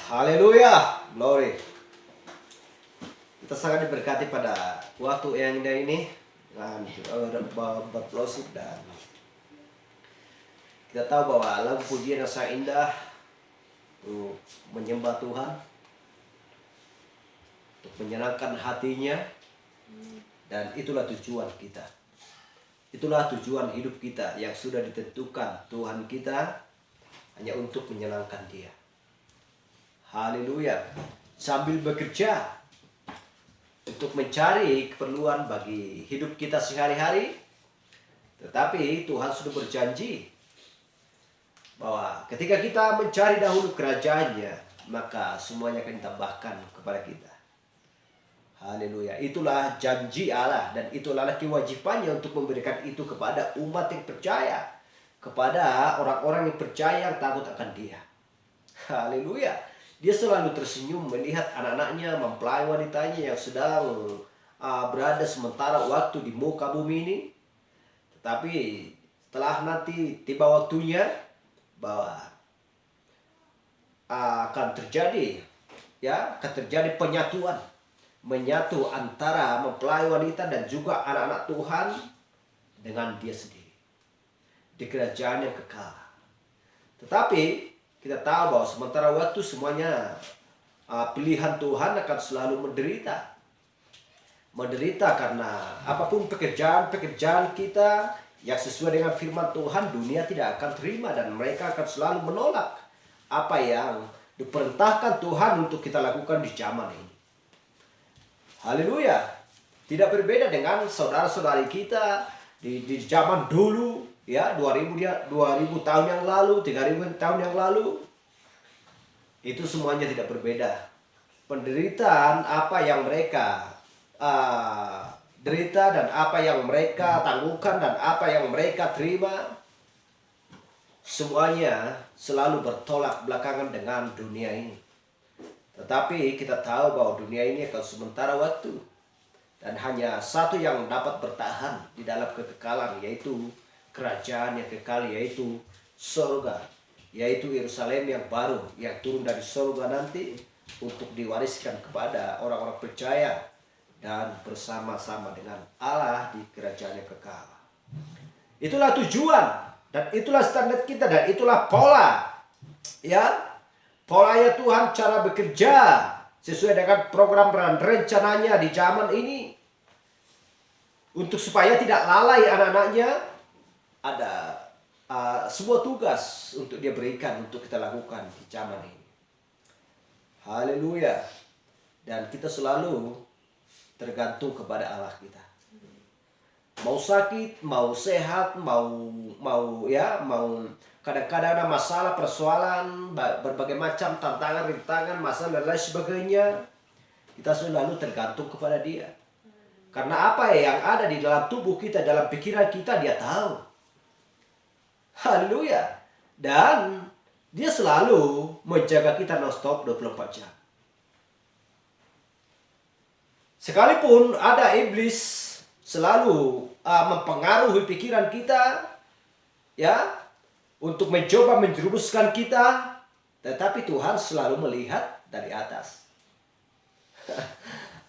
Haleluya, glory. Kita sangat diberkati pada waktu yang indah ini dengan berproses dan kita tahu bahwa lagu pujian yang sangat indah untuk menyembah Tuhan, untuk menyenangkan hatinya, dan itulah tujuan kita. Itulah tujuan hidup kita yang sudah ditentukan Tuhan kita hanya untuk menyenangkan Dia. Haleluya. Sambil bekerja untuk mencari keperluan bagi hidup kita sehari-hari, tetapi Tuhan sudah berjanji bahwa ketika kita mencari dahulu kerajaan-Nya, maka semuanya akan ditambahkan kepada kita. Haleluya. Itulah janji Allah dan itulah kewajibannya untuk memberikan itu kepada umat yang percaya, kepada orang-orang yang percaya yang takut akan Dia. Haleluya. Dia selalu tersenyum melihat anak-anaknya, mempelai wanitanya yang sedang berada sementara waktu di muka bumi ini. Tetapi setelah nanti tiba waktunya bahwa akan terjadi penyatuan, menyatu antara mempelai wanita dan juga anak-anak Tuhan dengan Dia sendiri di kerajaan yang kekal. Tetapi kita tahu bahwa sementara waktu semuanya pilihan Tuhan akan selalu menderita karena apapun pekerjaan kita yang sesuai dengan firman Tuhan, dunia tidak akan terima dan mereka akan selalu menolak apa yang diperintahkan Tuhan untuk kita lakukan di zaman ini. Haleluya. Tidak berbeda dengan saudara-saudari kita di zaman dulu, ya, 2000 tahun yang lalu, 3000 tahun yang lalu. Itu semuanya tidak berbeda. Penderitaan apa yang mereka derita dan apa yang mereka tanggungkan dan apa yang mereka terima, semuanya selalu bertolak belakangan dengan dunia ini. Tetapi kita tahu bahwa dunia ini akan sementara waktu dan hanya satu yang dapat bertahan di dalam kekekalan, yaitu kerajaan yang kekal, yaitu surga, yaitu Yerusalem yang baru yang turun dari surga nanti untuk diwariskan kepada orang-orang percaya dan bersama-sama dengan Allah di kerajaan yang kekal. Itulah tujuan dan itulah standar kita dan itulah pola, ya, polanya Tuhan cara bekerja sesuai dengan program dan rencananya di zaman ini untuk supaya tidak lalai anak-anaknya. Ada sebuah tugas untuk Dia berikan untuk kita lakukan di zaman ini. Haleluya. Dan kita selalu tergantung kepada Allah kita. Mau sakit, mau sehat, mau kadang-kadang ada masalah, persoalan, berbagai macam tantangan, rintangan, masalah dan lain sebagainya. Kita selalu tergantung kepada Dia. Karena apa yang ada di dalam tubuh kita, dalam pikiran kita, Dia tahu. Haleluya. Dan Dia selalu menjaga kita non-stop 24 jam. Sekalipun ada iblis selalu mempengaruhi pikiran kita, ya, untuk mencoba menjerumuskan kita, tetapi Tuhan selalu melihat dari atas.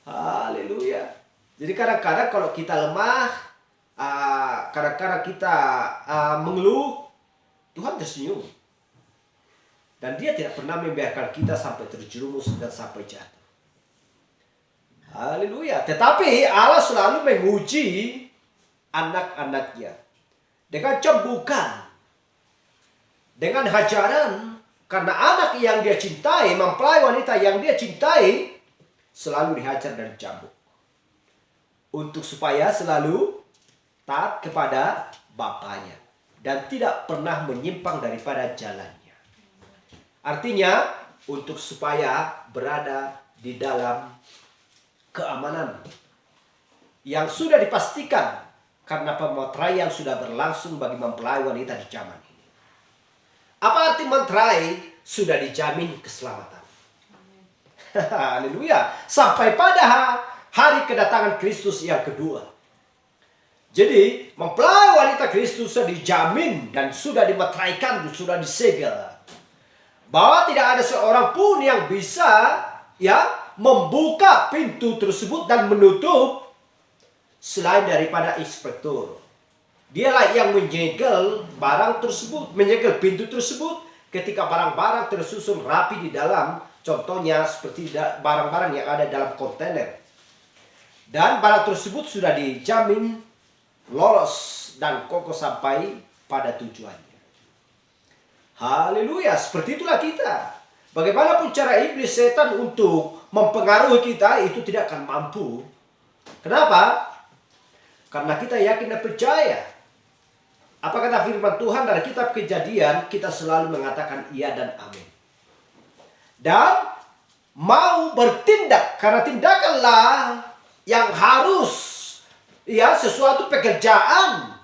Haleluya. Jadi kadang-kadang kalau kita lemah, kadang-kadang kita mengeluh, Tuhan tersenyum. Dan Dia tidak pernah membiarkan kita sampai terjerumus dan sampai jatuh. Haleluya. Tetapi Allah selalu menguji anak-anaknya dengan cemburuan, dengan hajaran, karena anak yang Dia cintai, mempelai wanita yang Dia cintai, selalu dihajar dan dicambuk. Untuk supaya selalu taat kepada bapaknya dan tidak pernah menyimpang daripada jalannya. Artinya untuk supaya berada di dalam keamanan yang sudah dipastikan karena pemeteraian sudah berlangsung bagi mempelai wanita di zaman ini. Apa arti meterai? Sudah dijamin keselamatan. Haleluya. Sampai pada hari kedatangan Kristus yang kedua. Jadi mempelai wanita Kristus sudah dijamin dan sudah dimeteraikan, sudah disegel. bahwa tidak ada seorang pun yang bisa membuka pintu tersebut dan menutup selain daripada inspektur. Dialah yang menyegel barang tersebut, menyegel pintu tersebut ketika barang-barang tersusun rapi di dalam, contohnya seperti barang-barang yang ada dalam kontainer. Dan barang tersebut sudah dijamin lolos dan kokoh sampai pada tujuannya. Haleluya, seperti itulah kita. Bagaimanapun cara iblis setan untuk mempengaruhi kita, itu tidak akan mampu. Kenapa? Karena kita yakin dan percaya. Apa kata firman Tuhan dari kitab Kejadian, kita selalu mengatakan iya dan amin. Dan mau bertindak, karena tindakanlah yang harus sesuatu pekerjaan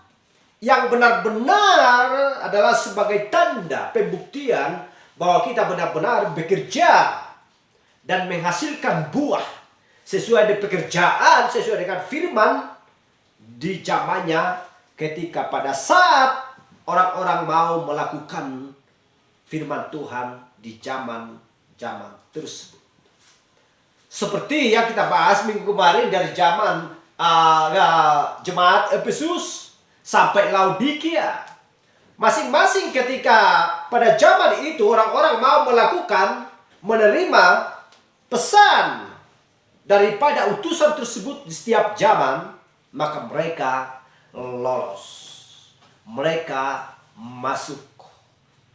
yang benar-benar adalah sebagai tanda pembuktian bahwa kita benar-benar bekerja dan menghasilkan buah sesuai dengan pekerjaan, sesuai dengan firman di zamannya, ketika pada saat orang-orang mau melakukan firman Tuhan di zaman tersebut. Seperti yang kita bahas minggu kemarin dari zaman jemaat Efesus sampai Laodikia. Masing-masing ketika pada zaman itu orang-orang mau menerima pesan daripada utusan tersebut di setiap zaman, maka mereka lolos. Mereka masuk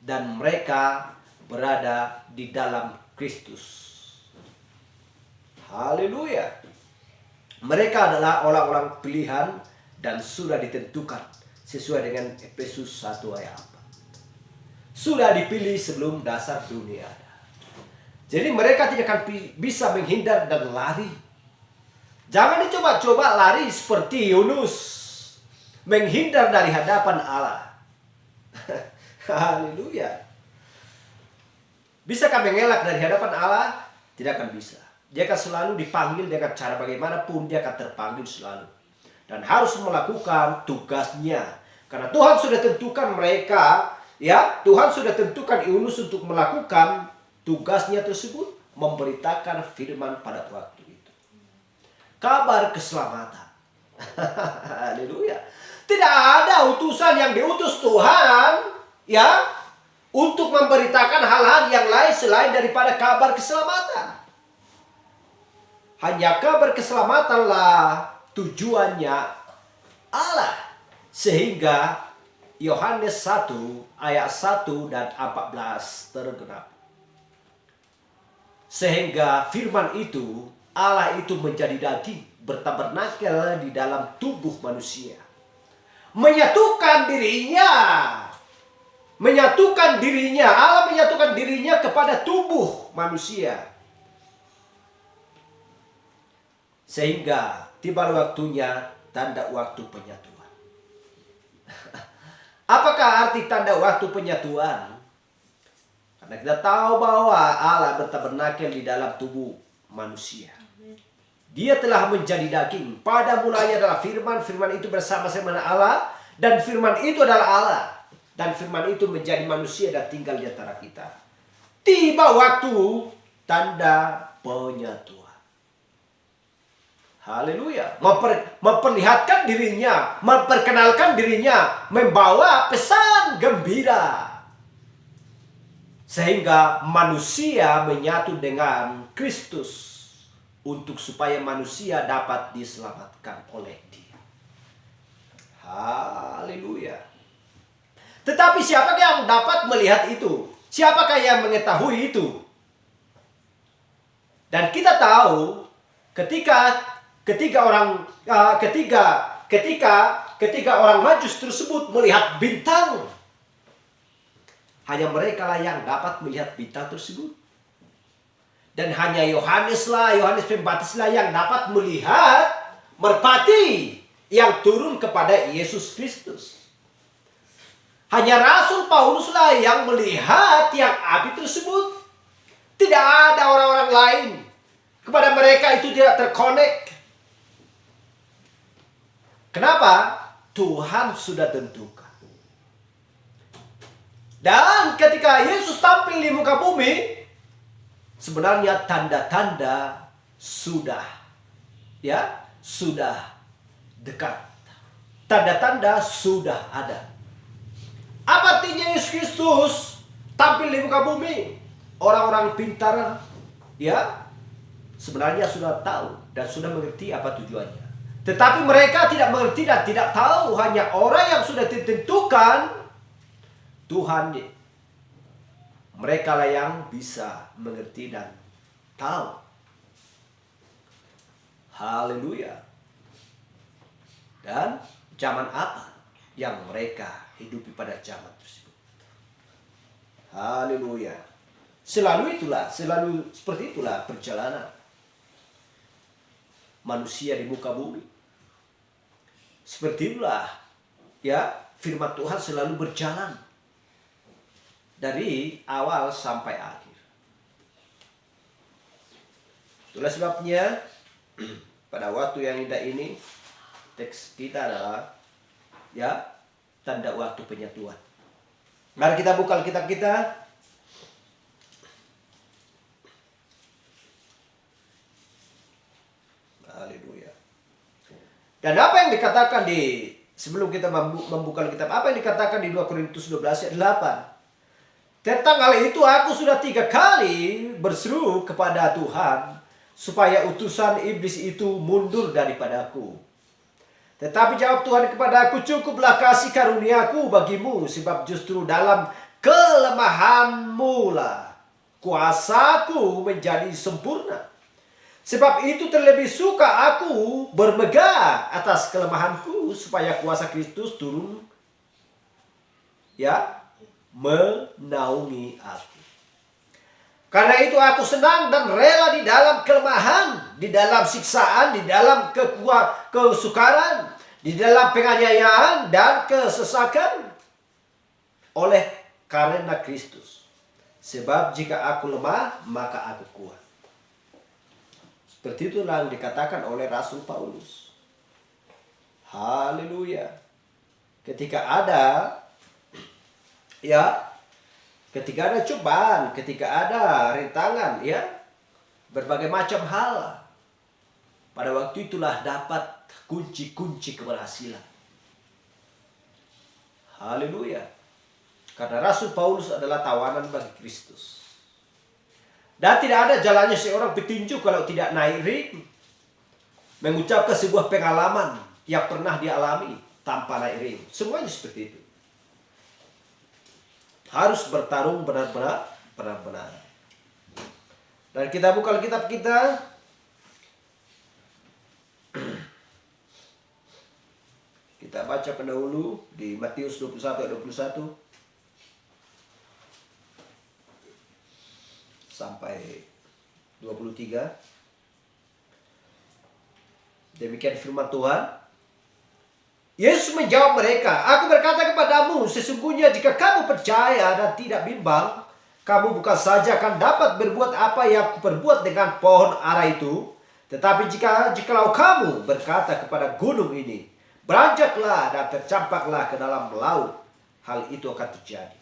dan mereka berada di dalam Kristus. Haleluya. Mereka adalah orang-orang pilihan dan sudah ditentukan sesuai dengan Efesus 1 ayat 4. Sudah dipilih sebelum dasar dunia ada. Jadi mereka tidak akan bisa menghindar dan lari. Jangan dicoba-coba lari seperti Yunus menghindar dari hadapan Allah. Haleluya. Bisakah mengelak dari hadapan Allah? Tidak akan bisa. Dia akan selalu dipanggil dengan cara bagaimanapun, dia akan terpanggil selalu. Dan harus melakukan tugasnya. Karena Tuhan sudah tentukan mereka, Tuhan sudah tentukan Yunus untuk melakukan tugasnya tersebut, memberitakan firman pada waktu itu. Kabar keselamatan. Haleluya. Tidak ada utusan yang diutus Tuhan, untuk memberitakan hal-hal yang lain selain daripada kabar keselamatan. Hanya kabar keselamatanlah tujuannya Allah. Sehingga Yohanes 1 ayat 1 dan 14 tergenap. Sehingga firman itu, Allah itu menjadi daging, bertabernakel di dalam tubuh manusia. Menyatukan dirinya. Allah menyatukan dirinya kepada tubuh manusia. Sehingga tiba waktunya tanda waktu penyatuan. Apakah arti tanda waktu penyatuan? Karena kita tahu bahwa Allah bertabernakel di dalam tubuh manusia. Dia telah menjadi daging. Pada mulanya adalah firman. Firman itu bersama-sama dengan Allah. Dan firman itu adalah Allah. Dan firman itu menjadi manusia dan tinggal di antara kita. Tiba waktu tanda penyatuan. Haleluya. Memperlihatkan dirinya, memperkenalkan dirinya, membawa pesan gembira. Sehingga manusia menyatu dengan Kristus untuk supaya manusia dapat diselamatkan oleh Dia. Haleluya. Tetapi siapakah yang dapat melihat itu? Siapakah yang mengetahui itu? Dan kita tahu ketika orang Majus tersebut melihat bintang, hanya mereka lah yang dapat melihat bintang tersebut. Dan hanya Yohanes Pembaptis lah yang dapat melihat merpati yang turun kepada Yesus Kristus. Hanya Rasul Paulus lah yang melihat yang api tersebut. Tidak ada orang-orang lain. Kepada mereka itu tidak terkonek. Kenapa? Tuhan sudah tentukan. Dan ketika Yesus tampil di muka bumi, sebenarnya tanda-tanda sudah dekat. Tanda-tanda sudah ada. Apa artinya Yesus Kristus tampil di muka bumi? Orang-orang pintar sebenarnya sudah tahu dan sudah mengerti apa tujuannya. Tetapi mereka tidak mengerti dan tidak tahu. Hanya orang yang sudah ditentukan Tuhan, mereka lah yang bisa mengerti dan tahu. Haleluya. Dan zaman apa yang mereka hidupi pada zaman tersebut. Haleluya. Selalu seperti itulah perjalanan manusia di muka bumi. Seperti itulah firman Tuhan selalu berjalan dari awal sampai akhir. Itulah sebabnya pada waktu yang indah ini teks kita adalah tanda waktu penyatuan. Mari kita buka Alkitab kita. Haleluya. Dan apa yang dikatakan sebelum kita membuka Alkitab, apa yang dikatakan di 2 Korintus 12 ayat 8? Tentang hal itu aku sudah 3 kali berseru kepada Tuhan supaya utusan iblis itu mundur daripadaku. Tetapi jawab Tuhan kepadaku, cukuplah kasih karuniaku bagimu, sebab justru dalam kelemahanmu lah kuasaku menjadi sempurna. Sebab itu terlebih suka aku bermegah atas kelemahanku, supaya kuasa Kristus turun menaungi aku. Karena itu aku senang dan rela di dalam kelemahan, di dalam siksaan, di dalam kesukaran, di dalam penganiayaan dan kesesakan oleh karena Kristus. Sebab jika aku lemah, maka aku kuat. Seperti itulah yang dikatakan oleh Rasul Paulus. Haleluya. Ketika ada cobaan, ketika ada rintangan, berbagai macam hal, pada waktu itulah dapat kunci-kunci keberhasilan. Haleluya. Karena Rasul Paulus adalah tawanan bagi Kristus. Dan tidak ada jalannya seorang petinju kalau tidak naik ring, mengucapkan sebuah pengalaman yang pernah dialami tanpa naik ring. Semuanya seperti itu. Harus bertarung benar-benar. Dan kita buka Alkitab kita. Kita baca pendahulu di Matius 21 ayat 21 sampai 23. Demikian firman Tuhan. Yesus menjawab mereka, aku berkata kepadamu, sesungguhnya jika kamu percaya dan tidak bimbang, kamu bukan saja akan dapat berbuat apa yang kuperbuat dengan pohon ara itu, tetapi jikalau kamu berkata kepada gunung ini, beranjaklah dan tercampaklah ke dalam laut, hal itu akan terjadi.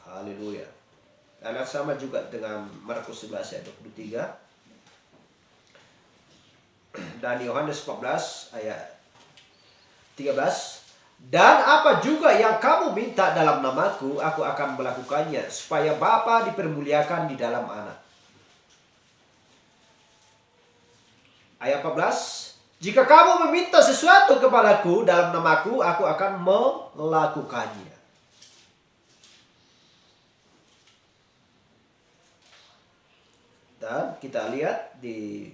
Haleluya. Dan sama juga dengan Markus 11 ayat 23 dan Yohanes 14 ayat 13. Dan apa juga yang kamu minta dalam namaku, aku akan melakukannya, supaya Bapa dipermuliakan di dalam Anak. Ayat 14. Jika kamu meminta sesuatu kepadaku dalam namaku, aku akan melakukannya. Dan kita lihat di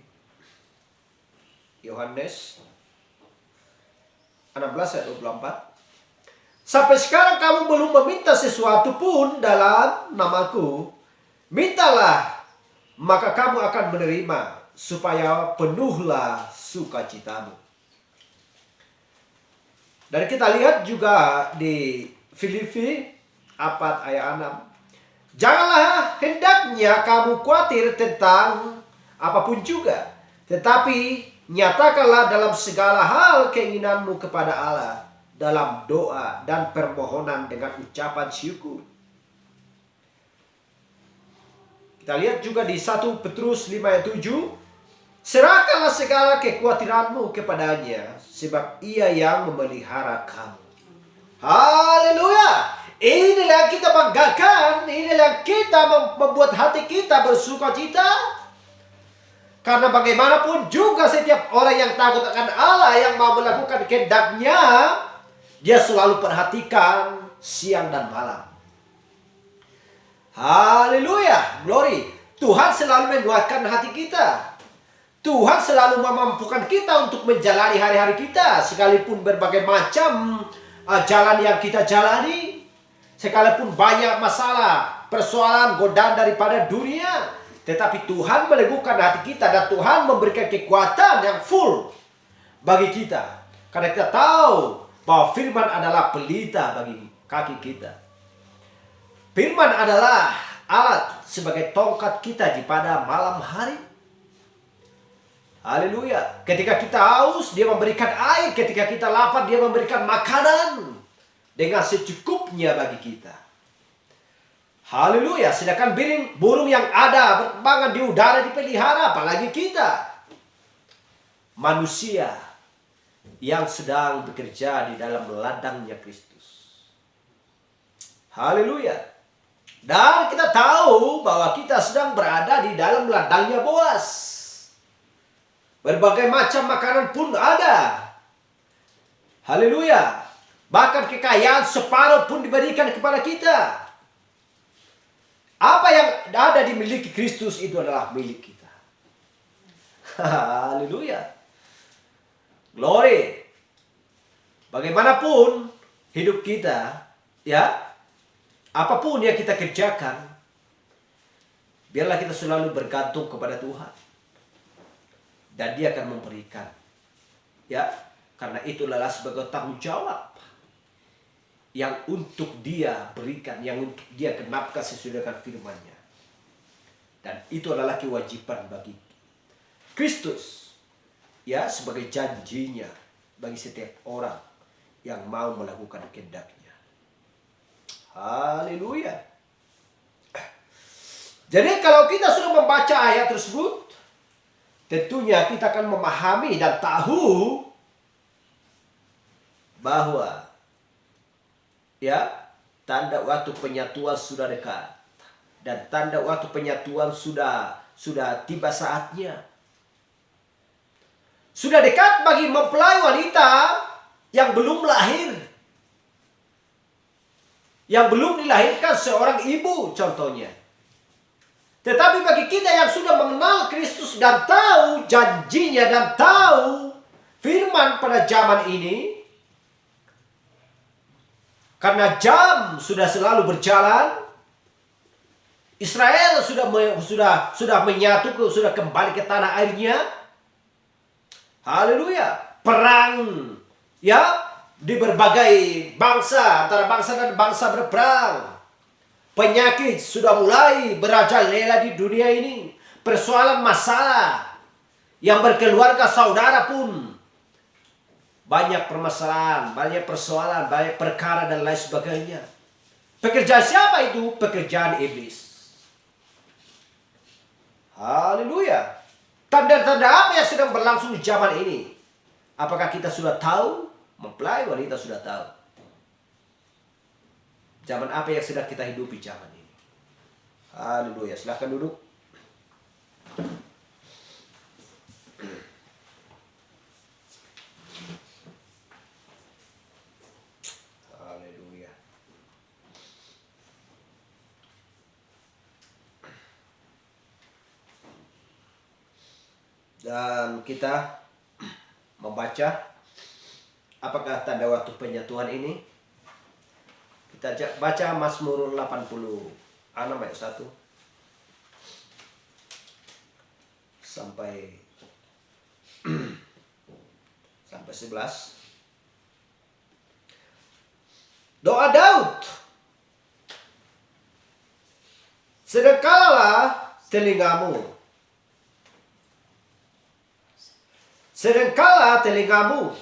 Yohanes 16 ayat 24. Sampai sekarang kamu belum meminta sesuatu pun dalam namaku. Mintalah, maka kamu akan menerima, supaya penuhlah sukacitamu. Dan kita lihat juga di Filipi 4 ayat 6. Janganlah hendaknya kamu khawatir tentang apapun juga, tetapi Nyatakanlah dalam segala hal keinginanmu kepada Allah dalam doa dan permohonan dengan ucapan syukur. Kita lihat juga di 1 Petrus 5 ayat 7. Serahkanlah segala kekhawatiranmu kepadanya, sebab ia yang memelihara kamu. Haleluya. Inilah yang kita banggakan. Inilah yang kita membuat hati kita bersuka cita. Karena bagaimanapun juga setiap orang yang takut akan Allah, yang mau melakukan kehendak-Nya, dia selalu perhatikan siang dan malam. Haleluya, glory. Tuhan selalu menguatkan hati kita. Tuhan selalu memampukan kita untuk menjalani hari-hari kita. Sekalipun berbagai macam jalan yang kita jalani. Sekalipun banyak masalah, persoalan, godaan daripada dunia. Tetapi Tuhan meneguhkan hati kita. Dan Tuhan memberikan kekuatan yang full bagi kita. Karena kita tahu bahwa firman adalah pelita bagi kaki kita. Firman adalah alat sebagai tongkat kita di pada malam hari. Haleluya. Ketika kita haus, dia memberikan air. Ketika kita lapar, dia memberikan makanan dengan secukupnya bagi kita. Haleluya. Sedangkan burung yang ada berterbangan di udara dipelihara, apalagi kita, manusia yang sedang bekerja di dalam ladangnya Kristus. Haleluya. Dan kita tahu bahwa kita sedang berada di dalam ladangnya Boas. Berbagai macam makanan pun ada. Haleluya. Bahkan kekayaan separuh pun diberikan kepada kita. Apa yang ada dimiliki Kristus itu adalah milik kita. Haleluya. Glory. Bagaimanapun hidup kita, ya, apapun yang kita kerjakan, biarlah kita selalu bergantung kepada Tuhan. Dan dia akan memberikan. Ya, karena itulah sebagai tanggung jawab yang untuk dia berikan, yang untuk dia genapkan sesuai dengan firman-Nya. Dan itu adalah kewajiban bagi Kristus. Ya, sebagai janjinya bagi setiap orang yang mau melakukan kehendak-Nya. Haleluya. Jadi kalau kita sudah membaca ayat tersebut, tentunya kita akan memahami dan tahu bahwa ya, tanda waktu penyatuan sudah dekat. Dan tanda waktu penyatuan sudah tiba saatnya. Sudah dekat bagi mempelai wanita yang belum lahir. Yang belum dilahirkan seorang ibu contohnya. Tetapi bagi kita yang sudah mengenal Kristus dan tahu janjinya dan tahu firman pada zaman ini, karena jam sudah selalu berjalan, Israel sudah menyatu, sudah kembali ke tanah airnya. Haleluya. Perang, ya, di berbagai bangsa, antara bangsa dan bangsa berperang. Penyakit sudah mulai merajalela di dunia ini. Persoalan masalah yang berkeluarga saudara pun banyak permasalahan, banyak persoalan, banyak perkara dan lain sebagainya. Pekerjaan siapa itu? Pekerjaan iblis. Haleluya. Tanda-tanda apa yang sedang berlangsung di zaman ini? Apakah kita sudah tahu? Mempelai wanita sudah tahu. Zaman apa yang sedang kita hidupi zaman ini? Haleluya. Silahkan duduk. Haleluya. Dan kita membaca apakah tanda waktu penyatuan ini? Kita baca Mazmur 86 ayat 1 sampai 11. Doa Daud. Sedekahlah telingamu Sedangkala telingamu,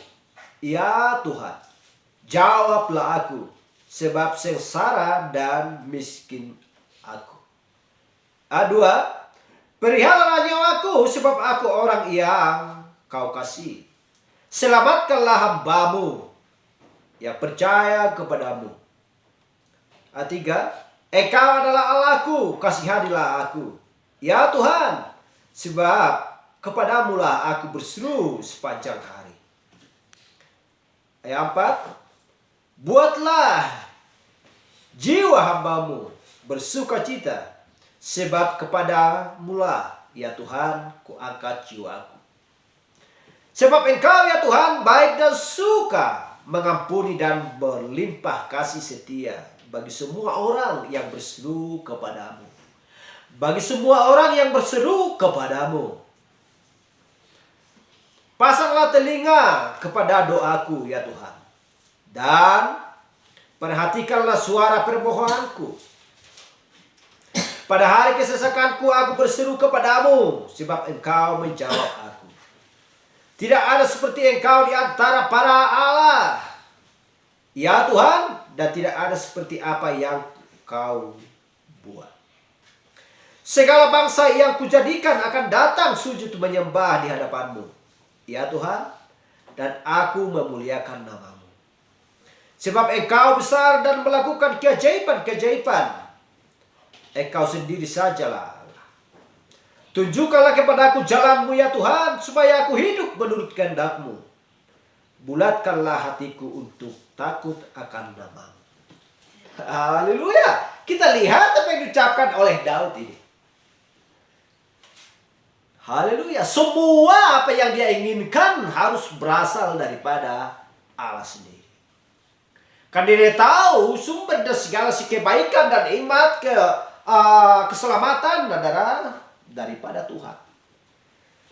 ya Tuhan, jawablah aku, sebab sengsara dan miskin aku. Dua, perihalalah nyawaku, sebab aku orang yang kau kasih. Selamatkanlah hambamu yang percaya kepadamu. Tiga, Engkau adalah Allahku, kasihanilah aku. Ya Tuhan, sebab kepadamulah aku berseru sepanjang hari. Ayat 4, buatlah jiwa hambamu bersukacita, sebab kepadamulah, ya Tuhan, kuangkat jiwaku. Sebab Engkau, ya Tuhan, baik dan suka mengampuni dan berlimpah kasih setia bagi semua orang yang berseru kepadamu. Bagi semua orang yang berseru kepadamu. Pasanglah telinga kepada doaku, ya Tuhan. Dan perhatikanlah suara permohonanku. Pada hari kesesakanku aku berseru kepadamu, sebab Engkau menjawab aku. Tidak ada seperti Engkau di antara para Allah, ya Tuhan, dan tidak ada seperti apa yang Kau buat. Segala bangsa yang kujadikan akan datang sujud menyembah di hadapanmu, ya Tuhan, dan aku memuliakan namamu. Sebab Engkau besar dan melakukan keajaiban-keajaiban. Engkau sendiri sajalah. Tunjukkanlah kepadaku jalanmu, ya Tuhan, supaya aku hidup menurut kehendak-Mu. Bulatkanlah hatiku untuk takut akan namamu. Haleluya. Kita lihat apa yang diucapkan oleh Daud ini. Haleluya. Semua apa yang dia inginkan harus berasal daripada Allah sendiri. Karena dia tahu sumber dari segala kebaikan dan nikmat keselamatan adalah daripada Tuhan.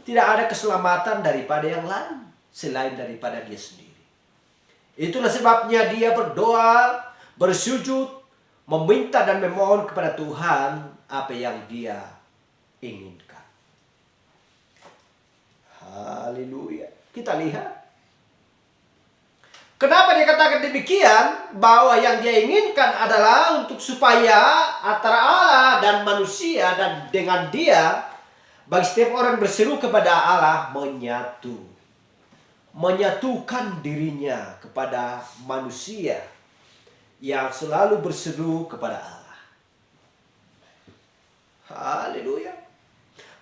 Tidak ada keselamatan daripada yang lain selain daripada dia sendiri. Itulah sebabnya dia berdoa, bersujud, meminta dan memohon kepada Tuhan apa yang dia inginkan. Haleluya. Kita lihat. Kenapa dia katakan demikian? Bahwa yang dia inginkan adalah untuk supaya antara Allah dan manusia dan dengan dia, bagi setiap orang berseru kepada Allah, menyatu. Menyatukan dirinya kepada manusia yang selalu berseru kepada Allah. Haleluya.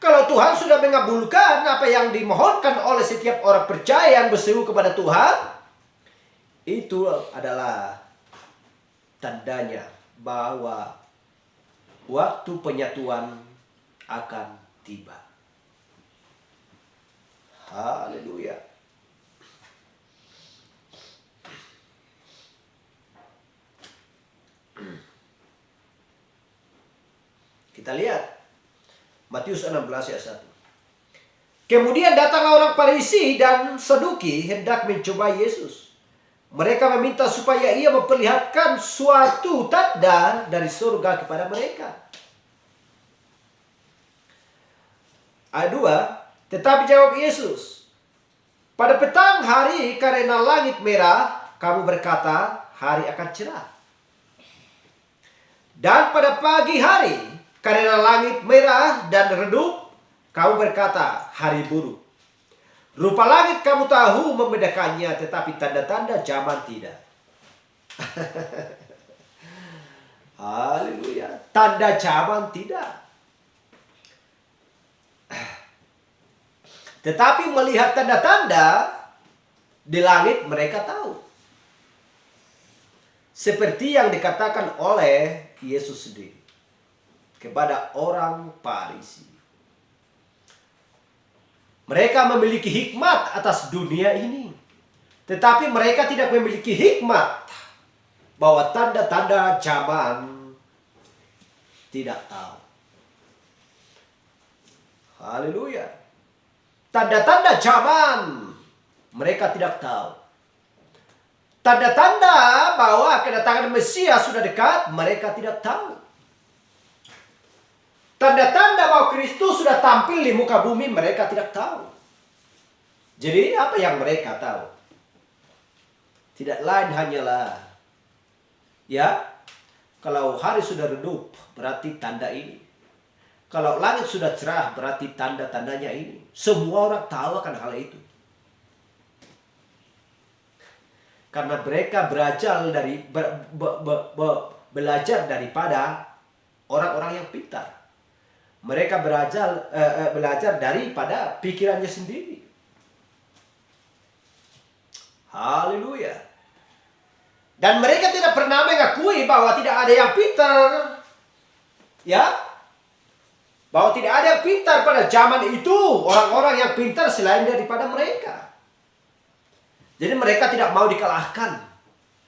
Kalau Tuhan sudah mengabulkan apa yang dimohonkan oleh setiap orang percaya yang berseru kepada Tuhan, itu adalah tandanya bahwa waktu penyatuan akan tiba. Haleluya. Kita lihat Matius 16 ayat 1. Kemudian datanglah orang Farisi dan Saduki hendak mencoba Yesus. Mereka meminta supaya ia memperlihatkan suatu tanda dari surga kepada mereka. Ayat 2. Tetapi jawab Yesus, pada petang hari karena langit merah, kamu berkata hari akan cerah. Dan pada pagi hari karena langit merah dan redup, kamu berkata hari buruk. Rupa langit kamu tahu membedakannya, tetapi tanda-tanda zaman tidak. Haleluya. Tanda zaman tidak. Tetapi melihat tanda-tanda di langit mereka tahu. Seperti yang dikatakan oleh Yesus sendiri kepada orang Farisi. Mereka memiliki hikmat atas dunia ini. Tetapi mereka tidak memiliki hikmat bahwa tanda-tanda zaman tidak tahu. Haleluya. Tanda-tanda zaman mereka tidak tahu. Tanda-tanda bahwa kedatangan Mesias sudah dekat mereka tidak tahu. Tanda-tanda bahwa Kristus sudah tampil di muka bumi mereka tidak tahu. Jadi apa yang mereka tahu? Tidak lain hanyalah, ya, kalau hari sudah redup berarti tanda ini. Kalau langit sudah cerah berarti tanda-tandanya ini. Semua orang tahu akan hal itu. Karena mereka belajar daripada orang-orang yang pintar. Mereka belajar daripada pikirannya sendiri. Haleluya. Dan mereka tidak pernah mengakui bahwa tidak ada yang pintar. Ya. Bahwa tidak ada yang pintar pada zaman itu. Orang-orang yang pintar selain daripada mereka. Jadi mereka tidak mau dikalahkan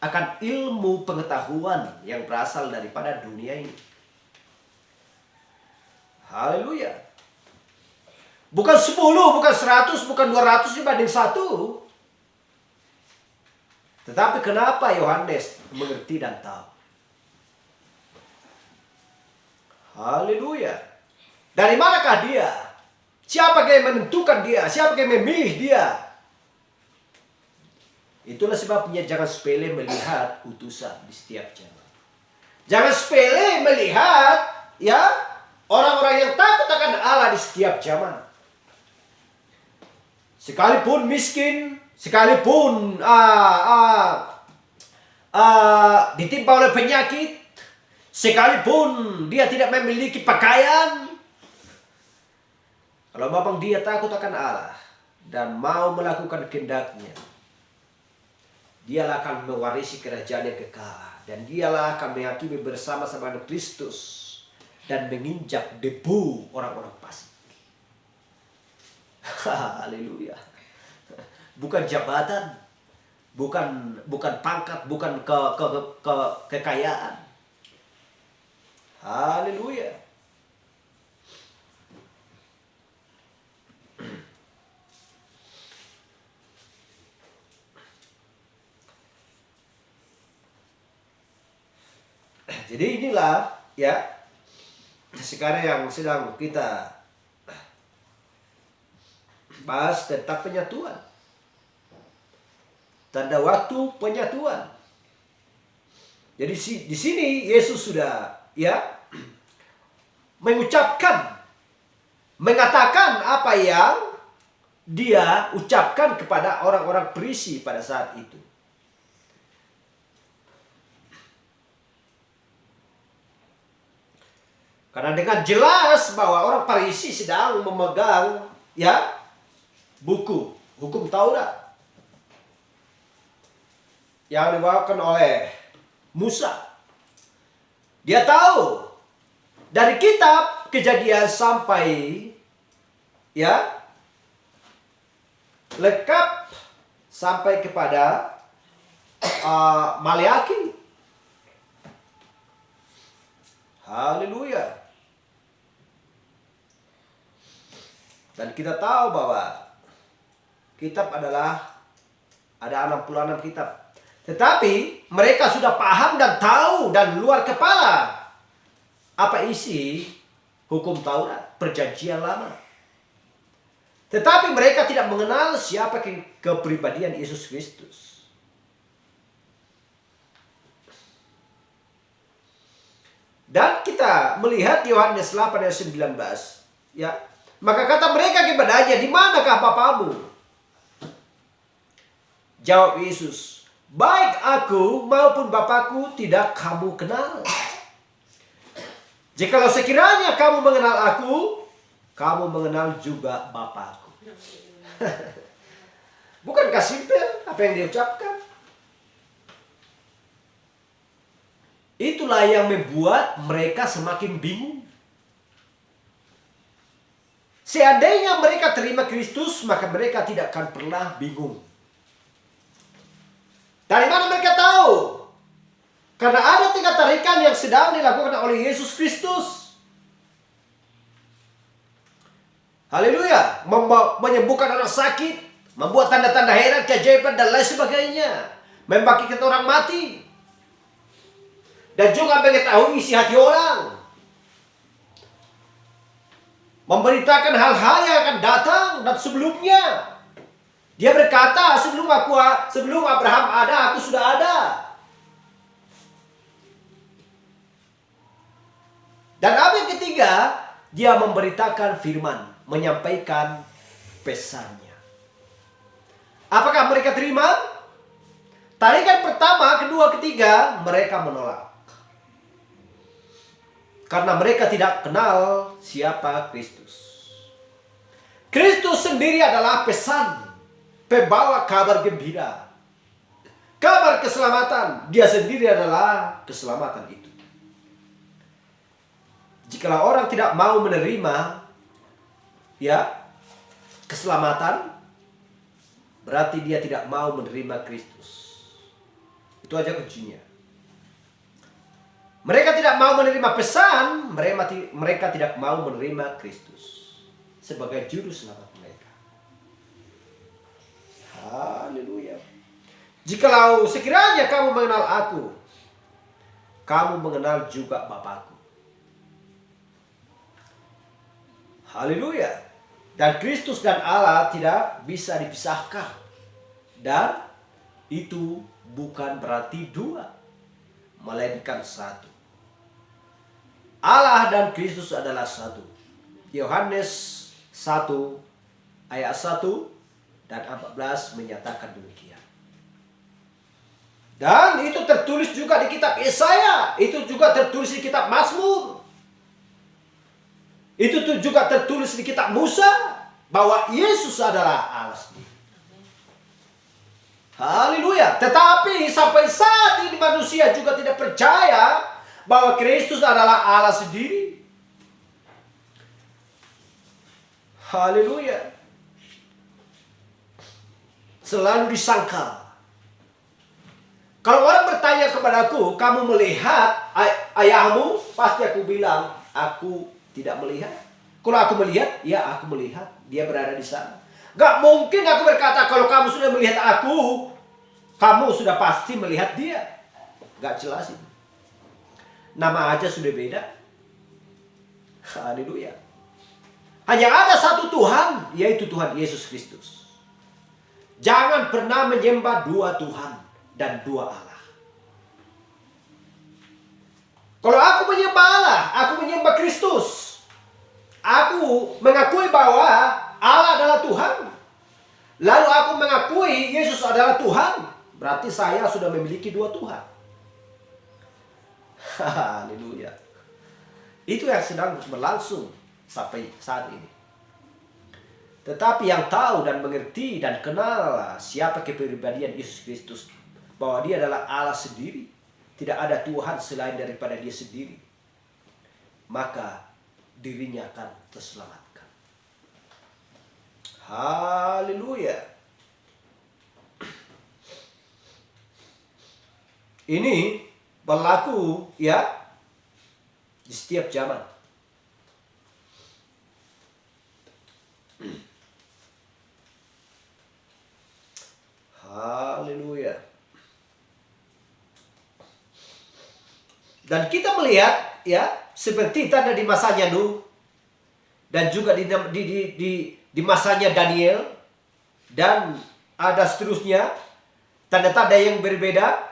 akan ilmu pengetahuan yang berasal daripada dunia ini. Haleluya. Bukan 10, bukan 100, bukan 200 dibanding 1. Tetapi kenapa Yohanes mengerti dan tahu? Haleluya. Dari manakah dia? Siapa yang menentukan dia? Siapa yang memilih dia? Itulah sebabnya jangan sepele melihat utusan di setiap zaman. Jangan sepele melihat, ya, orang-orang yang takut akan Allah di setiap zaman. Sekalipun miskin, sekalipun ditimpa oleh penyakit, sekalipun dia tidak memiliki pakaian, kalau memang dia takut akan Allah dan mau melakukan kehendaknya, dialah akan mewarisi kerajaan yang kekal. Dan dialah akan menghakimi bersama-sama dengan Kristus dan menginjak debu orang-orang fasik. Haleluya. Bukan jabatan, bukan pangkat, bukan kekayaan. Haleluya. Jadi inilah, ya, sekarang yang sedang kita bahas tentang penyatuan. Tanda waktu penyatuan. Jadi di sini Yesus sudah, ya, mengatakan apa yang dia ucapkan kepada orang-orang Farisi pada saat itu. Karena dengan jelas bahwa orang Farisi sedang memegang, ya, buku hukum Taurat yang dibawakan oleh Musa. Dia tahu dari kitab Kejadian sampai, ya, lengkap sampai kepada Maleakhi. Haleluya. Dan kita tahu bahwa kitab adalah ada 66 kitab. Tetapi mereka sudah paham dan tahu dan luar kepala apa isi hukum Taurat, perjanjian lama. Tetapi mereka tidak mengenal siapa kepribadian Yesus Kristus. Dan kita melihat Yohanes 8 ayat 19, ya. Maka kata mereka kepadanya, "Di manakah Bapamu?" Jawab Yesus, "Baik aku maupun Bapakku tidak kamu kenal. Jikalau sekiranya kamu mengenal aku, kamu mengenal juga Bapakku." Bukankah simpel apa yang diucapkan? Itulah yang membuat mereka semakin bingung. Seandainya mereka terima Kristus, maka mereka tidak akan pernah bingung. Dari mana mereka tahu? Karena ada tiga tarikan yang sedang dilakukan oleh Yesus Kristus. Haleluya. Menyembuhkan orang sakit, membuat tanda-tanda heran, keajaiban, dan lain sebagainya. Membangkitkan orang mati. Dan juga mengetahui isi hati orang. Memberitakan hal-hal yang akan datang dan sebelumnya. Dia berkata, sebelum Abraham ada, aku sudah ada. Dan apa yang ketiga, dia memberitakan firman, menyampaikan pesannya. Apakah mereka terima? Tarikan pertama, kedua, ketiga, mereka menolak. Karena mereka tidak kenal siapa Kristus. Kristus sendiri adalah pesan, pembawa kabar gembira, kabar keselamatan. Dia sendiri adalah keselamatan itu. Jikalau orang tidak mau menerima keselamatan, berarti dia tidak mau menerima Kristus. Itu aja kuncinya. Mereka tidak mau menerima pesan, mereka tidak mau menerima Kristus sebagai juru selamat mereka. Haleluya. Jikalau sekiranya kamu mengenal aku, kamu mengenal juga Bapakku. Haleluya. Dan Kristus dan Allah tidak bisa dipisahkan. Dan itu bukan berarti dua, melainkan satu. Allah dan Kristus adalah satu. Yohanes 1 ayat 1 dan 14 menyatakan demikian. Dan itu tertulis juga di kitab Yesaya, itu juga tertulis di kitab Mazmur. Itu juga tertulis di kitab Musa bahwa Yesus adalah Allah sendiri. Haleluya. Tetapi sampai saat ini manusia juga tidak percaya bahwa Kristus adalah Allah sendiri. Haleluya. Selalu disangkal. Kalau orang bertanya kepadaku, kamu melihat ayahmu? Pasti aku bilang, aku tidak melihat. Kalau aku melihat, ya aku melihat. Dia berada di sana. Gak mungkin aku berkata, kalau kamu sudah melihat aku, kamu sudah pasti melihat dia. Gak jelas itu. Nama aja sudah beda. Haleluya. Hanya ada satu Tuhan, yaitu Tuhan Yesus Kristus. Jangan pernah menyembah dua Tuhan dan dua Allah. Kalau aku menyembah Allah, aku menyembah Kristus. Aku mengakui bahwa Allah adalah Tuhan. Lalu aku mengakui Yesus adalah Tuhan. Berarti saya sudah memiliki dua Tuhan. Haleluya. Itu yang sedang berlangsung sampai saat ini. Tetapi yang tahu dan mengerti dan kenal siapa kepribadian Yesus Kristus, bahwa dia adalah Allah sendiri, tidak ada Tuhan selain daripada dia sendiri, maka dirinya akan terselamatkan. Haleluya. Ini berlaku di setiap zaman. Haleluya. Dan kita melihat seperti tanda di masanya Nuh dan juga di masanya Daniel, dan ada seterusnya tanda-tanda yang berbeda.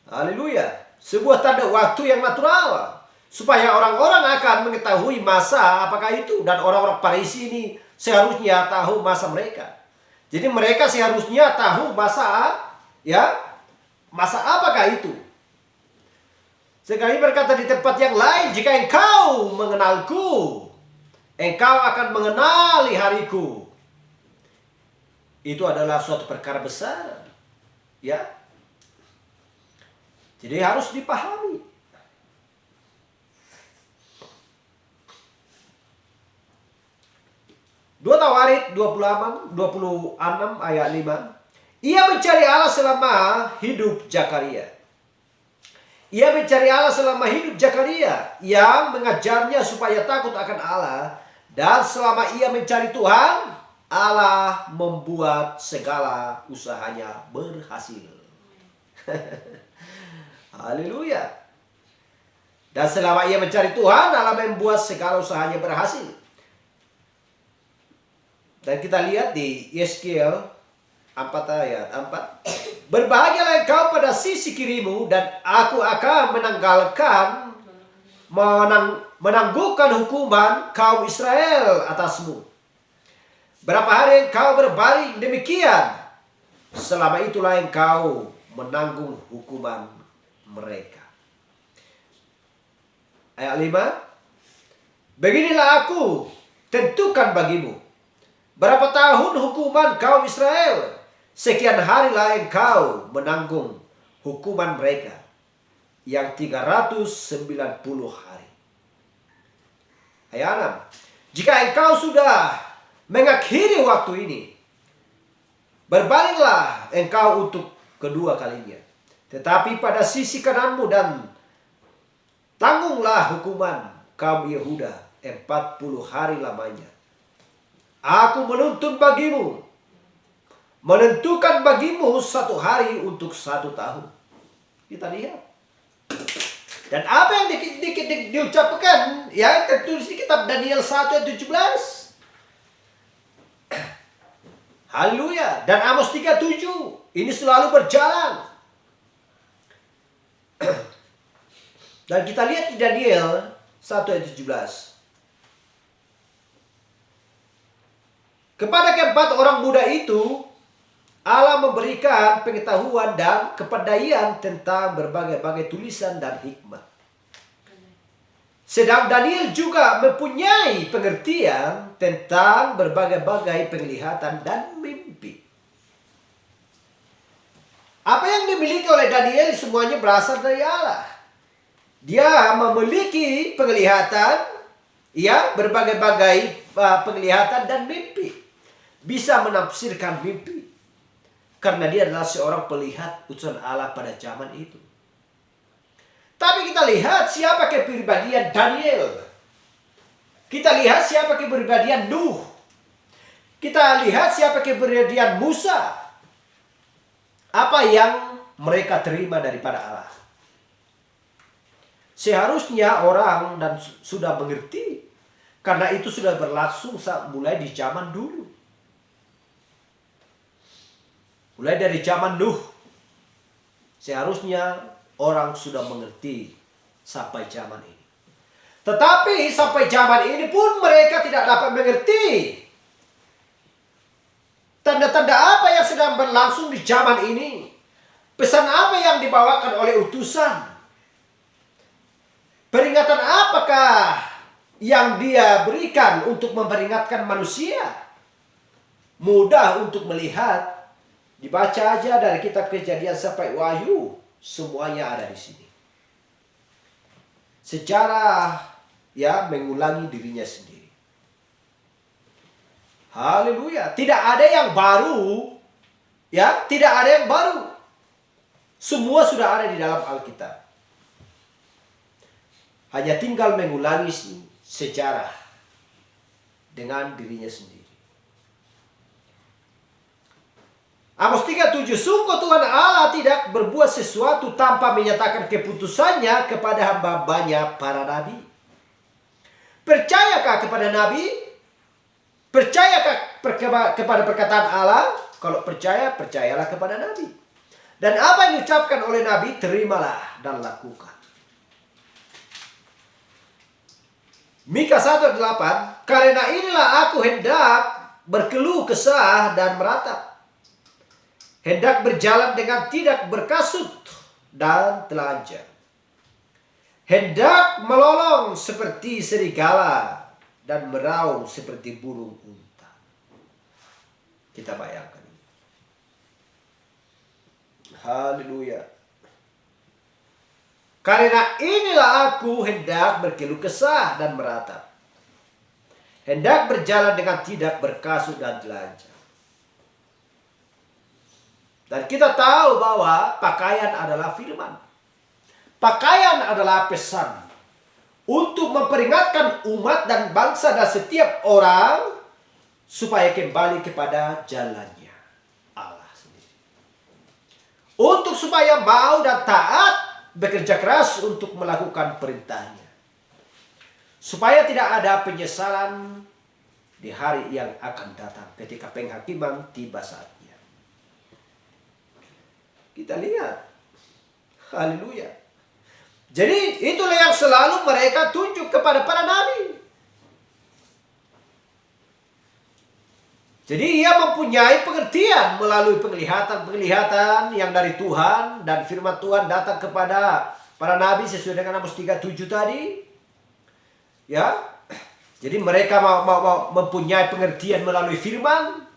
Haleluya. Sebuah tanda waktu yang natural supaya orang-orang akan mengetahui masa apakah itu, dan orang-orang Farisi ini seharusnya tahu masa mereka. Jadi mereka seharusnya tahu masa apakah itu. Sekali berkata di tempat yang lain, jika engkau mengenalku, engkau akan mengenali hariku. Itu adalah suatu perkara besar. Jadi harus dipahami. Dua Tawarik 26 ayat 5. Ia mencari Allah selama hidup Zakaria. Ia mencari Allah selama hidup Zakaria, yang mengajarnya supaya takut akan Allah. Dan selama ia mencari Tuhan, Allah membuat segala usahanya berhasil. Haleluya. Dan selama ia mencari Tuhan, Allah membuat segala usahanya berhasil. Dan kita lihat di Yeskiel 4 ayat 4. Berbahagialah engkau pada sisi kirimu, dan aku akan menangguhkan hukuman kaum Israel atasmu. Berapa hari engkau berbaring demikian, selama itulah engkau menanggung hukuman mereka. Ayat 5. Beginilah aku tentukan bagimu berapa tahun hukuman kaum Israel. Sekian harilah engkau menanggung hukuman mereka, yang 390 hari. Ayat 6. Jika engkau sudah mengakhiri waktu ini, berbalinglah engkau untuk kedua kalinya, tetapi pada sisi kananmu, dan tanggunglah hukuman kaum Yehuda 40 hari lamanya. Aku menentukan bagimu 1 hari untuk 1 tahun. Kita lihat. Dan apa yang diucapkan, ya, tertulis di kitab Daniel 1 ayat 17. Haleluya. Dan Amos 3:7. Ini selalu berjalan. Dan kita lihat di Daniel 1 ayat 17. Kepada keempat orang muda itu, Allah memberikan pengetahuan dan kepandaian tentang berbagai-bagai tulisan dan hikmat. Sedang Daniel juga mempunyai pengertian tentang berbagai-bagai penglihatan dan mimpi. Apa yang dimiliki oleh Daniel semuanya berasal dari Allah. Dia memiliki penglihatan, ya, berbagai-bagai penglihatan dan mimpi. Bisa menafsirkan mimpi. Karena dia adalah seorang pelihat utusan Allah pada zaman itu. Tapi kita lihat siapa kepribadian Daniel. Kita lihat siapa kepribadian Nuh. Kita lihat siapa kepribadian Musa. Apa yang mereka terima daripada Allah. Seharusnya orang dan sudah mengerti. Karena itu sudah berlangsung mulai di zaman dulu. Mulai dari zaman Nuh. Seharusnya orang sudah mengerti sampai zaman ini. Tetapi sampai zaman ini pun mereka tidak dapat mengerti. Tanda-tanda apa yang sedang berlangsung di zaman ini. Pesan apa yang dibawakan oleh utusan. Peringatan apakah yang dia berikan untuk memperingatkan manusia. Mudah untuk melihat. Dibaca aja dari kitab Kejadian sampai Wahyu. Semuanya ada di sini. Sejarah, ya, mengulangi dirinya sendiri. Haleluya. Tidak ada yang baru. Ya, tidak ada yang baru. Semua sudah ada di dalam Alkitab. Hanya tinggal mengulangi sejarah dengan dirinya sendiri. Amos 3:7. Sungguh Tuhan Allah tidak berbuat sesuatu tanpa menyatakan keputusannya kepada hamba-hambanya para nabi. Percayakah kepada nabi? Percayakah kepada perkataan Allah? Kalau percaya, percayalah kepada nabi. Dan apa yang diucapkan oleh nabi, terimalah dan lakukan. Mika 1:8. Karena inilah aku hendak berkeluh kesah dan meratap. Hendak berjalan dengan tidak berkasut dan telanjang. Hendak melolong seperti serigala dan meraung seperti burung unta. Kita bayangkan. Haleluya. Karena inilah aku hendak berkeluh kesah dan meratap. Hendak berjalan dengan tidak berkasut dan telanjang. Dan kita tahu bahwa pakaian adalah firman. Pakaian adalah pesan. Untuk memperingatkan umat dan bangsa dan setiap orang. Supaya kembali kepada jalannya Allah sendiri. Untuk supaya mau dan taat. Bekerja keras untuk melakukan perintahnya. Supaya tidak ada penyesalan di hari yang akan datang ketika penghakiman tiba saatnya. Kita lihat. Haleluya. Jadi itulah yang selalu mereka tunjuk kepada para nabi. Jadi ia mempunyai pengertian melalui penglihatan yang dari Tuhan, dan firman Tuhan datang kepada para nabi sesuai dengan Amos 3:7 tadi. Ya. Jadi mereka mau mempunyai pengertian melalui firman,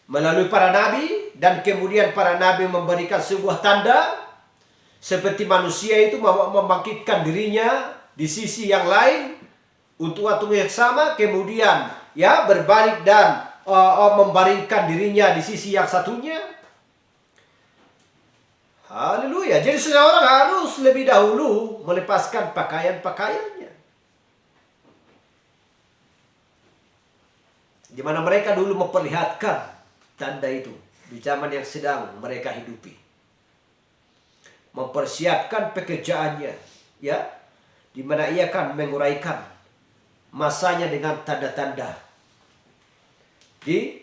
melalui para nabi, dan kemudian para nabi memberikan sebuah tanda seperti manusia itu membangkitkan dirinya di sisi yang lain untuk waktu yang sama, kemudian ya berbalik dan membaringkan dirinya di sisi yang satunya. Haleluya. Jadi seseorang harus lebih dahulu melepaskan pakaian-pakaiannya. Di mana mereka dulu memperlihatkan tanda itu di zaman yang sedang mereka hidupi. Mempersiapkan pekerjaannya, ya, di mana ia akan menguraikan masanya dengan tanda-tanda di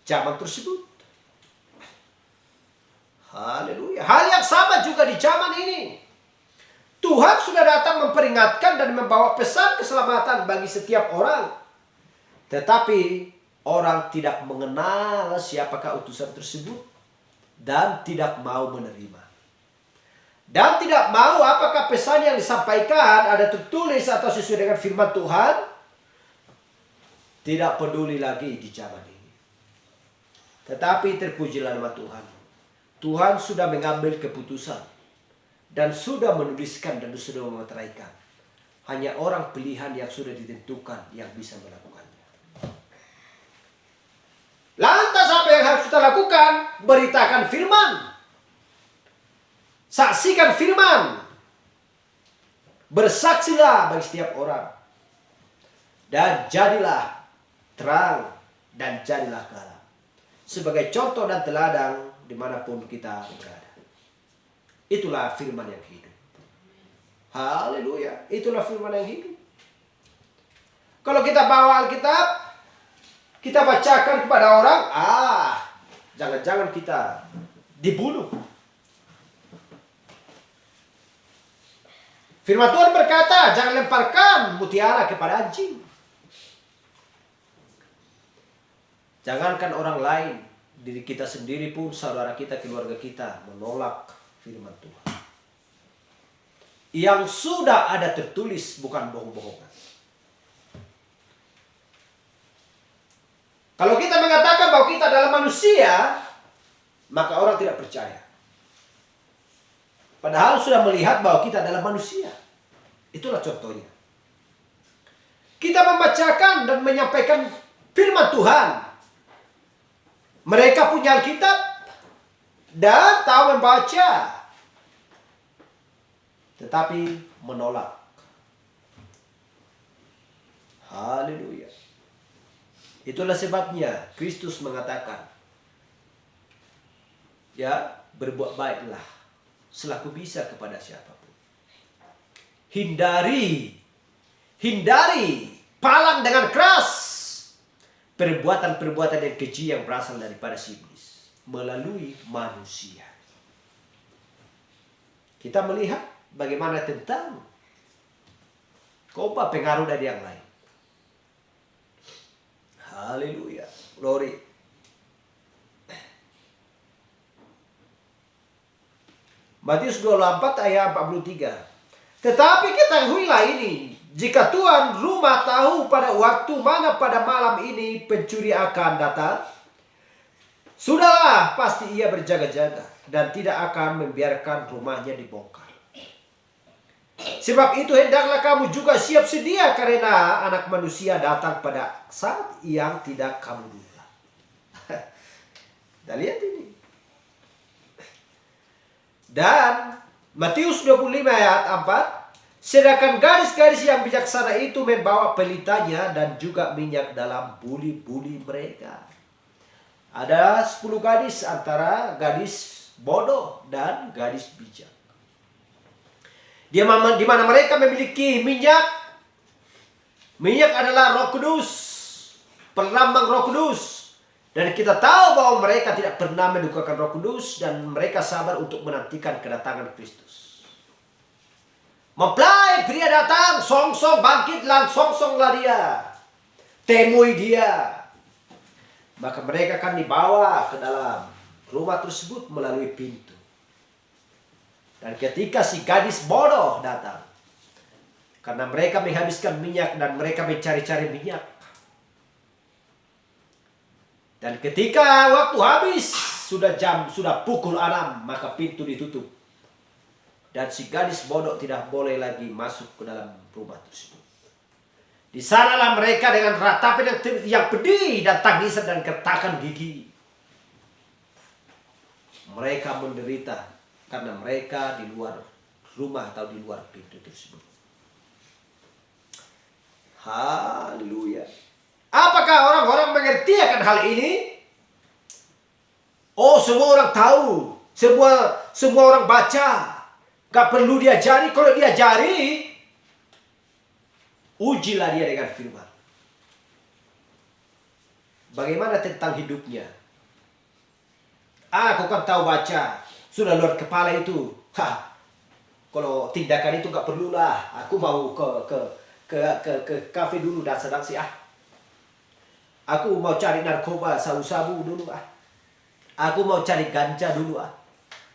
zaman tersebut. Haleluya. Hal yang sama juga di zaman ini. Tuhan sudah datang memperingatkan dan membawa pesan keselamatan bagi setiap orang. Tetapi orang tidak mengenal siapakah utusan tersebut dan tidak mau menerima. Dan tidak mau apakah pesan yang disampaikan ada tertulis atau sesuai dengan firman Tuhan. Tidak peduli lagi di zaman ini. Tetapi terpujilah nama Tuhan. Tuhan sudah mengambil keputusan dan sudah menuliskan dan sudah memeteraikan. Hanya orang pilihan yang sudah ditentukan yang bisa melakukannya. Lantas apa yang harus kita lakukan? Beritakan firman. Saksikan firman. Bersaksilah bagi setiap orang. Dan jadilah terang dan jadilah garam. Sebagai contoh dan teladan dimanapun kita berada. Itulah firman yang hidup. Haleluya. Itulah firman yang hidup. Kalau kita bawa Alkitab, kita bacakan kepada orang, jangan-jangan kita dibunuh. Firman Tuhan berkata, jangan lemparkan mutiara kepada anjing. Jangankan orang lain, diri kita sendiri pun, saudara kita, keluarga kita menolak firman Tuhan. Yang sudah ada tertulis, bukan bohong-bohongan. Kalau kita mengatakan bahwa kita adalah manusia, maka orang tidak percaya. Padahal sudah melihat bahwa kita adalah manusia. Itulah contohnya. Kita membacakan dan menyampaikan firman Tuhan. Mereka punya Alkitab dan tahu membaca. Tetapi menolak. Haleluya. Itulah sebabnya Kristus mengatakan, ya, berbuat baiklah selaku bisa kepada siapapun. Hindari palang dengan keras perbuatan-perbuatan yang keji yang berasal daripada si iblis melalui manusia. Kita melihat bagaimana tentang khotbah pengaruh dari yang lain. Haleluya, glory. Matius 24 ayat 43. Tetapi ketahuilah ini, jika tuan rumah tahu pada waktu mana pada malam ini pencuri akan datang, sudahlah pasti ia berjaga-jaga dan tidak akan membiarkan rumahnya dibongkar. Sebab itu hendaklah kamu juga siap sedia, karena anak manusia datang pada saat yang tidak kamu duga. Kita lihat ini. Dan Matius 25 ayat 4. Sedangkan gadis-gadis yang bijaksana itu membawa pelitanya dan juga minyak dalam buli-buli mereka. Ada 10 gadis antara gadis bodoh dan gadis bijak. Di mana mereka memiliki minyak Minyak adalah Roh Kudus, pelambang Roh Kudus. Dan kita tahu bahwa mereka tidak pernah mendukakan Roh Kudus dan mereka sabar untuk menantikan kedatangan Kristus. Mempelai pria datang, song-song bangkitlah, song-songlah dia. Temui dia. Maka mereka akan dibawa ke dalam rumah tersebut melalui pintu. Dan ketika si gadis bodoh datang, karena mereka menghabiskan minyak dan mereka mencari-cari minyak. Dan ketika waktu habis, sudah pukul 6, maka pintu ditutup. Dan si gadis bodoh tidak boleh lagi masuk ke dalam rumah tersebut. Di sanalah mereka dengan ratapan yang pedih dan tangisan dan kertakan gigi. Mereka menderita karena mereka di luar rumah atau di luar pintu tersebut. Haleluya. Apakah orang-orang mengerti akan hal ini? Oh, semua orang tahu. Semua orang baca. Gak perlu diajari. Kalau diajari, ujilah dia dengan firman. Bagaimana tentang hidupnya? Aku kan tahu baca. Sudah luar kepala itu. Kalau tindakan itu gak perlulah. Aku mau ke kafe dulu dan sedang sih. Aku mau cari narkoba, sabu-sabu dulu. Aku mau cari ganja dulu.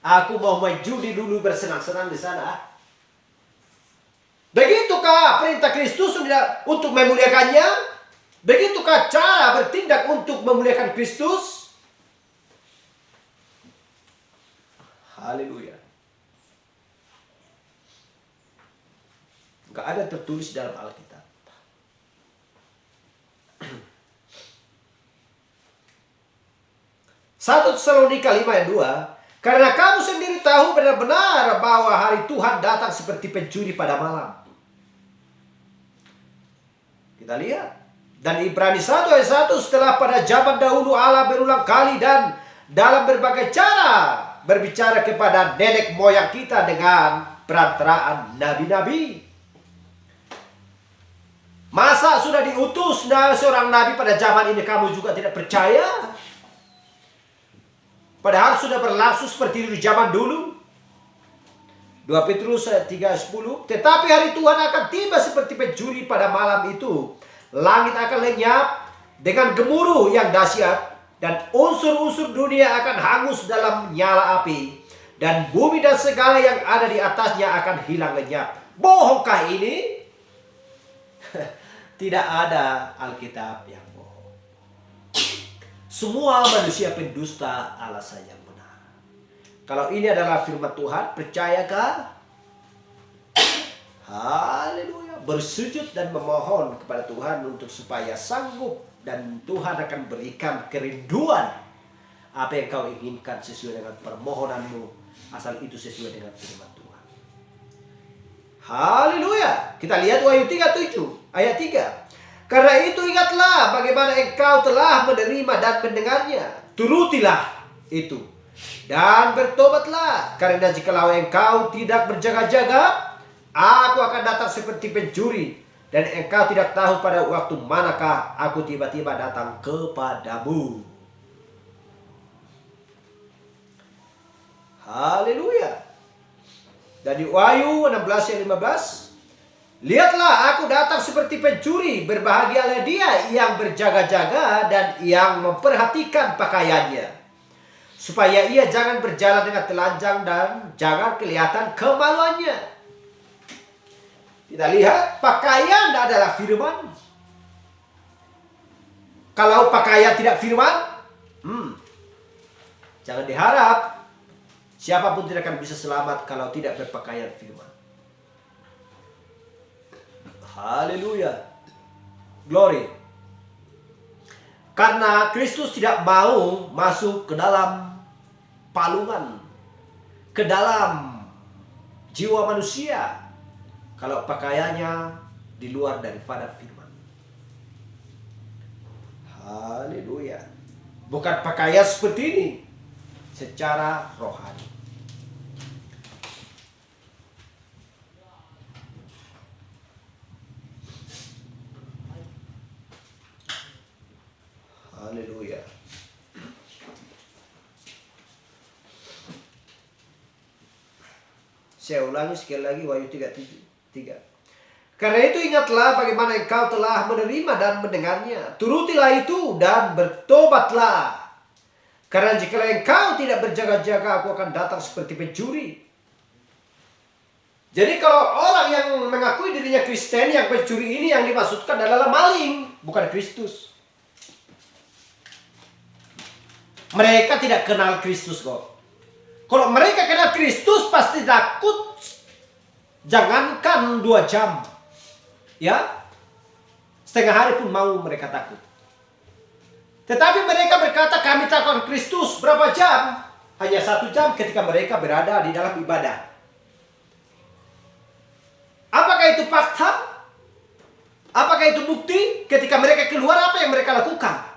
Aku mau main judi dulu, bersenang-senang di sana. Begitukah perintah Kristus untuk memuliakannya? Begitukah cara bertindak untuk memuliakan Kristus? Haleluya. Gak ada tertulis dalam Alkitab. Satu Tesalonika 5 ayat 2. Karena kamu sendiri tahu benar-benar bahwa hari Tuhan datang seperti pencuri pada malam. Kita lihat. Dan Ibrani 1 ayat 1. Setelah pada zaman dahulu Allah berulang kali dan dalam berbagai cara berbicara kepada nenek moyang kita dengan perantaraan nabi-nabi. Masa sudah diutus seorang nabi pada zaman ini kamu juga tidak percaya? Padahal sudah berlangsung seperti di zaman dulu. 2 Petrus 3:10. Tetapi hari Tuhan akan tiba seperti pencuri pada malam itu. Langit akan lenyap dengan gemuruh yang dahsyat. Dan unsur-unsur dunia akan hangus dalam nyala api. Dan bumi dan segala yang ada di atasnya akan hilang lenyap. Bohongkah ini? Tidak ada Alkitab yang bohong. Semua manusia pendusta, alasan yang benar. Kalau ini adalah firman Tuhan, percayakah? Haleluya. Bersujud dan memohon kepada Tuhan untuk supaya sanggup. Dan Tuhan akan berikan kerinduan apa yang kau inginkan sesuai dengan permohonanmu, asal itu sesuai dengan firman Tuhan. Haleluya. Kita lihat Wahyu 3:7 ayat 3. Karena itu ingatlah bagaimana engkau telah menerima dan mendengarnya. Turutilah itu dan bertobatlah. Karena jikalau engkau tidak berjaga-jaga, aku akan datang seperti pencuri. Dan engkau tidak tahu pada waktu manakah aku tiba-tiba datang kepadamu. Haleluya. Dan di Wahyu 16 ayat 15. Lihatlah aku datang seperti pencuri. Berbahagialah dia yang berjaga-jaga dan yang memperhatikan pakaiannya. Supaya ia jangan berjalan dengan telanjang dan jangan kelihatan kemaluannya. Kita lihat pakaian adalah firman. Kalau pakaian tidak firman, jangan diharap siapapun tidak akan bisa selamat kalau tidak berpakaian firman. Haleluya. Glory. Karena Kristus tidak mau masuk ke dalam palungan, ke dalam jiwa manusia, kalau pakaiannya di luar daripada firman. Haleluya. Bukan pakaian seperti ini, secara rohani. Saya ulangi sekali lagi, Wahyu 3:3. Karena itu ingatlah bagaimana engkau telah menerima dan mendengarnya. Turutilah itu dan bertobatlah. Karena jika engkau tidak berjaga-jaga, aku akan datang seperti pencuri. Jadi kalau orang yang mengakui dirinya Kristen, yang pencuri ini yang dimaksudkan adalah maling, bukan Kristus. Mereka tidak kenal Kristus kok. Kalau mereka kenal Kristus pasti takut. Jangankan 2 jam. Ya, setengah hari pun mau mereka takut. Tetapi mereka berkata kami takut Kristus berapa jam? Hanya 1 jam ketika mereka berada di dalam ibadah. Apakah itu fakta? Apakah itu bukti? Ketika mereka keluar, apa yang mereka lakukan?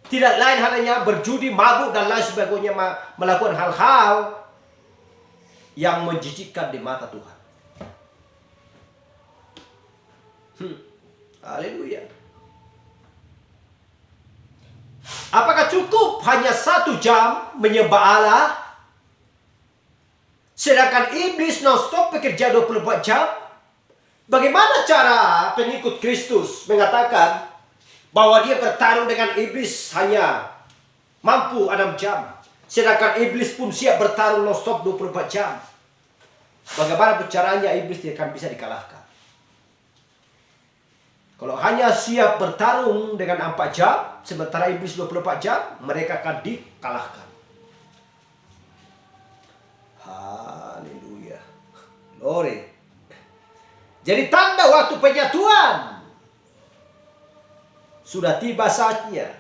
Tidak lain halnya berjudi, mabuk, dan lain sebagainya, melakukan hal-hal yang menjijikkan di mata Tuhan. Haleluya. Apakah cukup hanya 1 jam menyembah Allah, sedangkan iblis non-stop bekerja 24 jam? Bagaimana cara pengikut Kristus mengatakan bahwa dia bertarung dengan iblis hanya mampu 6 jam, sedangkan iblis pun siap bertarung non-stop 24 jam? Bagaimana caranya iblis tidak akan bisa dikalahkan? Kalau hanya siap bertarung dengan 4 jam, sementara iblis 24 jam, mereka akan dikalahkan. Haleluya. Glory. Jadi tanda waktu penyatuan sudah tiba saatnya.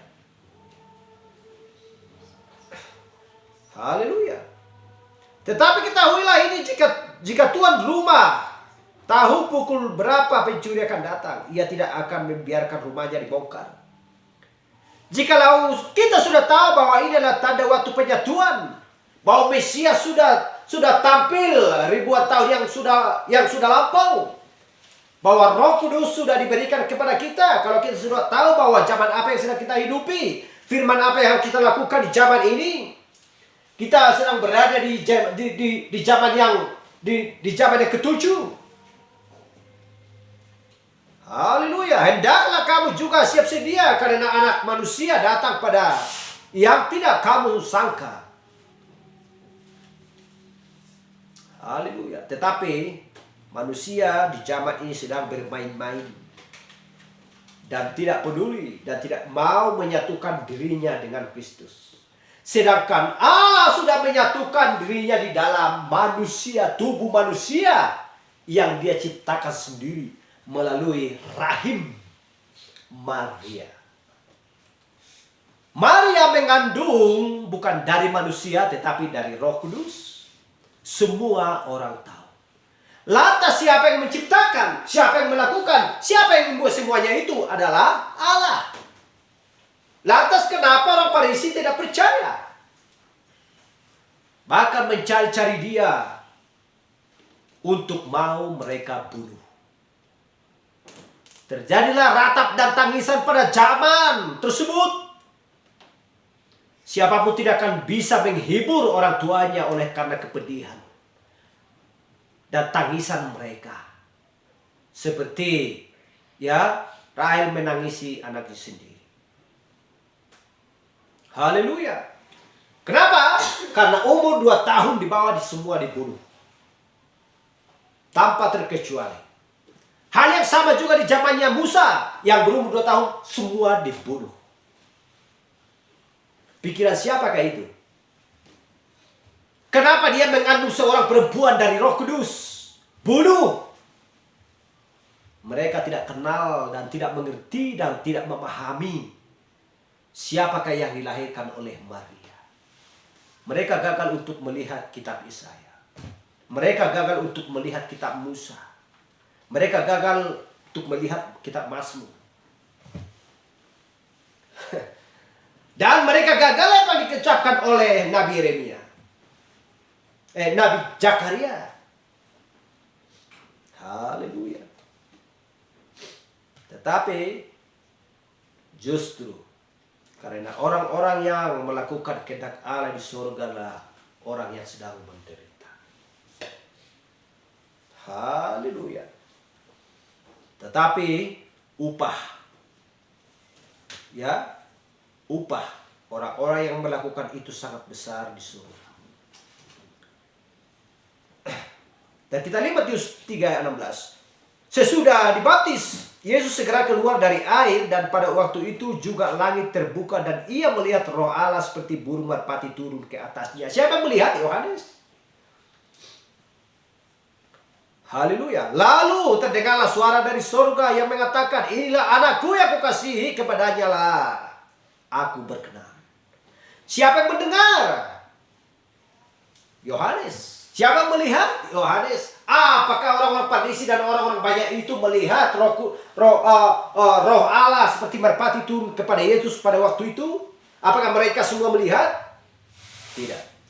Haleluya. Tetapi ketahuilah ini, jika tuan rumah tahu pukul berapa pencuri akan datang, ia tidak akan membiarkan rumahnya dibongkar. Jikalau kita sudah tahu bahwa ini adalah tanda waktu penyatuan, bahwa Mesias sudah tampil ribuan tahun yang sudah lampau, bahwa Roh Kudus sudah diberikan kepada kita. Kalau kita sudah tahu bahwa zaman apa yang sedang kita hidupi, firman apa yang kita lakukan di zaman ini, kita sedang berada di zaman yang ketujuh. Haleluya. Hendaklah kamu juga siap sedia, karena anak manusia datang pada yang tidak kamu sangka. Haleluya. Tetapi manusia di zaman ini sedang bermain-main dan tidak peduli dan tidak mau menyatukan dirinya dengan Kristus. Sedangkan Allah sudah menyatukan dirinya di dalam manusia, tubuh manusia yang Dia ciptakan sendiri melalui rahim Maria. Maria mengandung bukan dari manusia tetapi dari Roh Kudus. Semua orang tahu. Lantas siapa yang menciptakan? Siapa yang melakukan? Siapa yang membuat semuanya itu? Adalah Allah. Lantas kenapa orang Farisi tidak percaya? Bahkan mencari-cari Dia untuk mau mereka bunuh. Terjadilah ratap dan tangisan pada zaman tersebut. Siapapun tidak akan bisa menghibur orang tuanya oleh karena kepedihan dan tangisan mereka. Seperti Rahel menangisi anaknya sendiri. Haleluya. Kenapa? Karena umur 2 tahun di bawah semua dibunuh. Tanpa terkecuali. Hal yang sama juga di zamannya Musa yang berumur 2 tahun semua dibunuh. Pikiran siapakah itu? Kenapa dia mengandung seorang perempuan dari Roh Kudus? Bunuh. Mereka tidak kenal dan tidak mengerti dan tidak memahami siapakah yang dilahirkan oleh Maria. Mereka gagal untuk melihat kitab Yesaya. Mereka gagal untuk melihat kitab Musa. Mereka gagal untuk melihat kitab Mazmur. Dan mereka gagal apa yang dikecapkan oleh Nabi Yeremia. Nabi Zakaria. Haleluya. Tetapi justru karena orang-orang yang melakukan kehendak Allah di surga adalah orang yang sedang menderita. Haleluya. Tetapi upah, ya, upah orang-orang yang melakukan itu sangat besar di surga. Dan kita lihat Matius 3 ayat 16. Sesudah dibaptis, Yesus segera keluar dari air, dan pada waktu itu juga langit terbuka dan ia melihat Roh Allah seperti burung merpati turun ke atasnya. Siapa yang melihat? Yohanes. Haleluya. Lalu terdengarlah suara dari surga yang mengatakan, inilah anakku yang kukasihi, kepadanya lah aku berkenan. Siapa yang mendengar? Yohanes. Siapa yang melihat? Yohanes. Apakah orang-orang Farisi dan orang-orang banyak itu melihat roh Allah seperti merpati turun kepada Yesus pada waktu itu? Apakah mereka semua melihat? Tidak.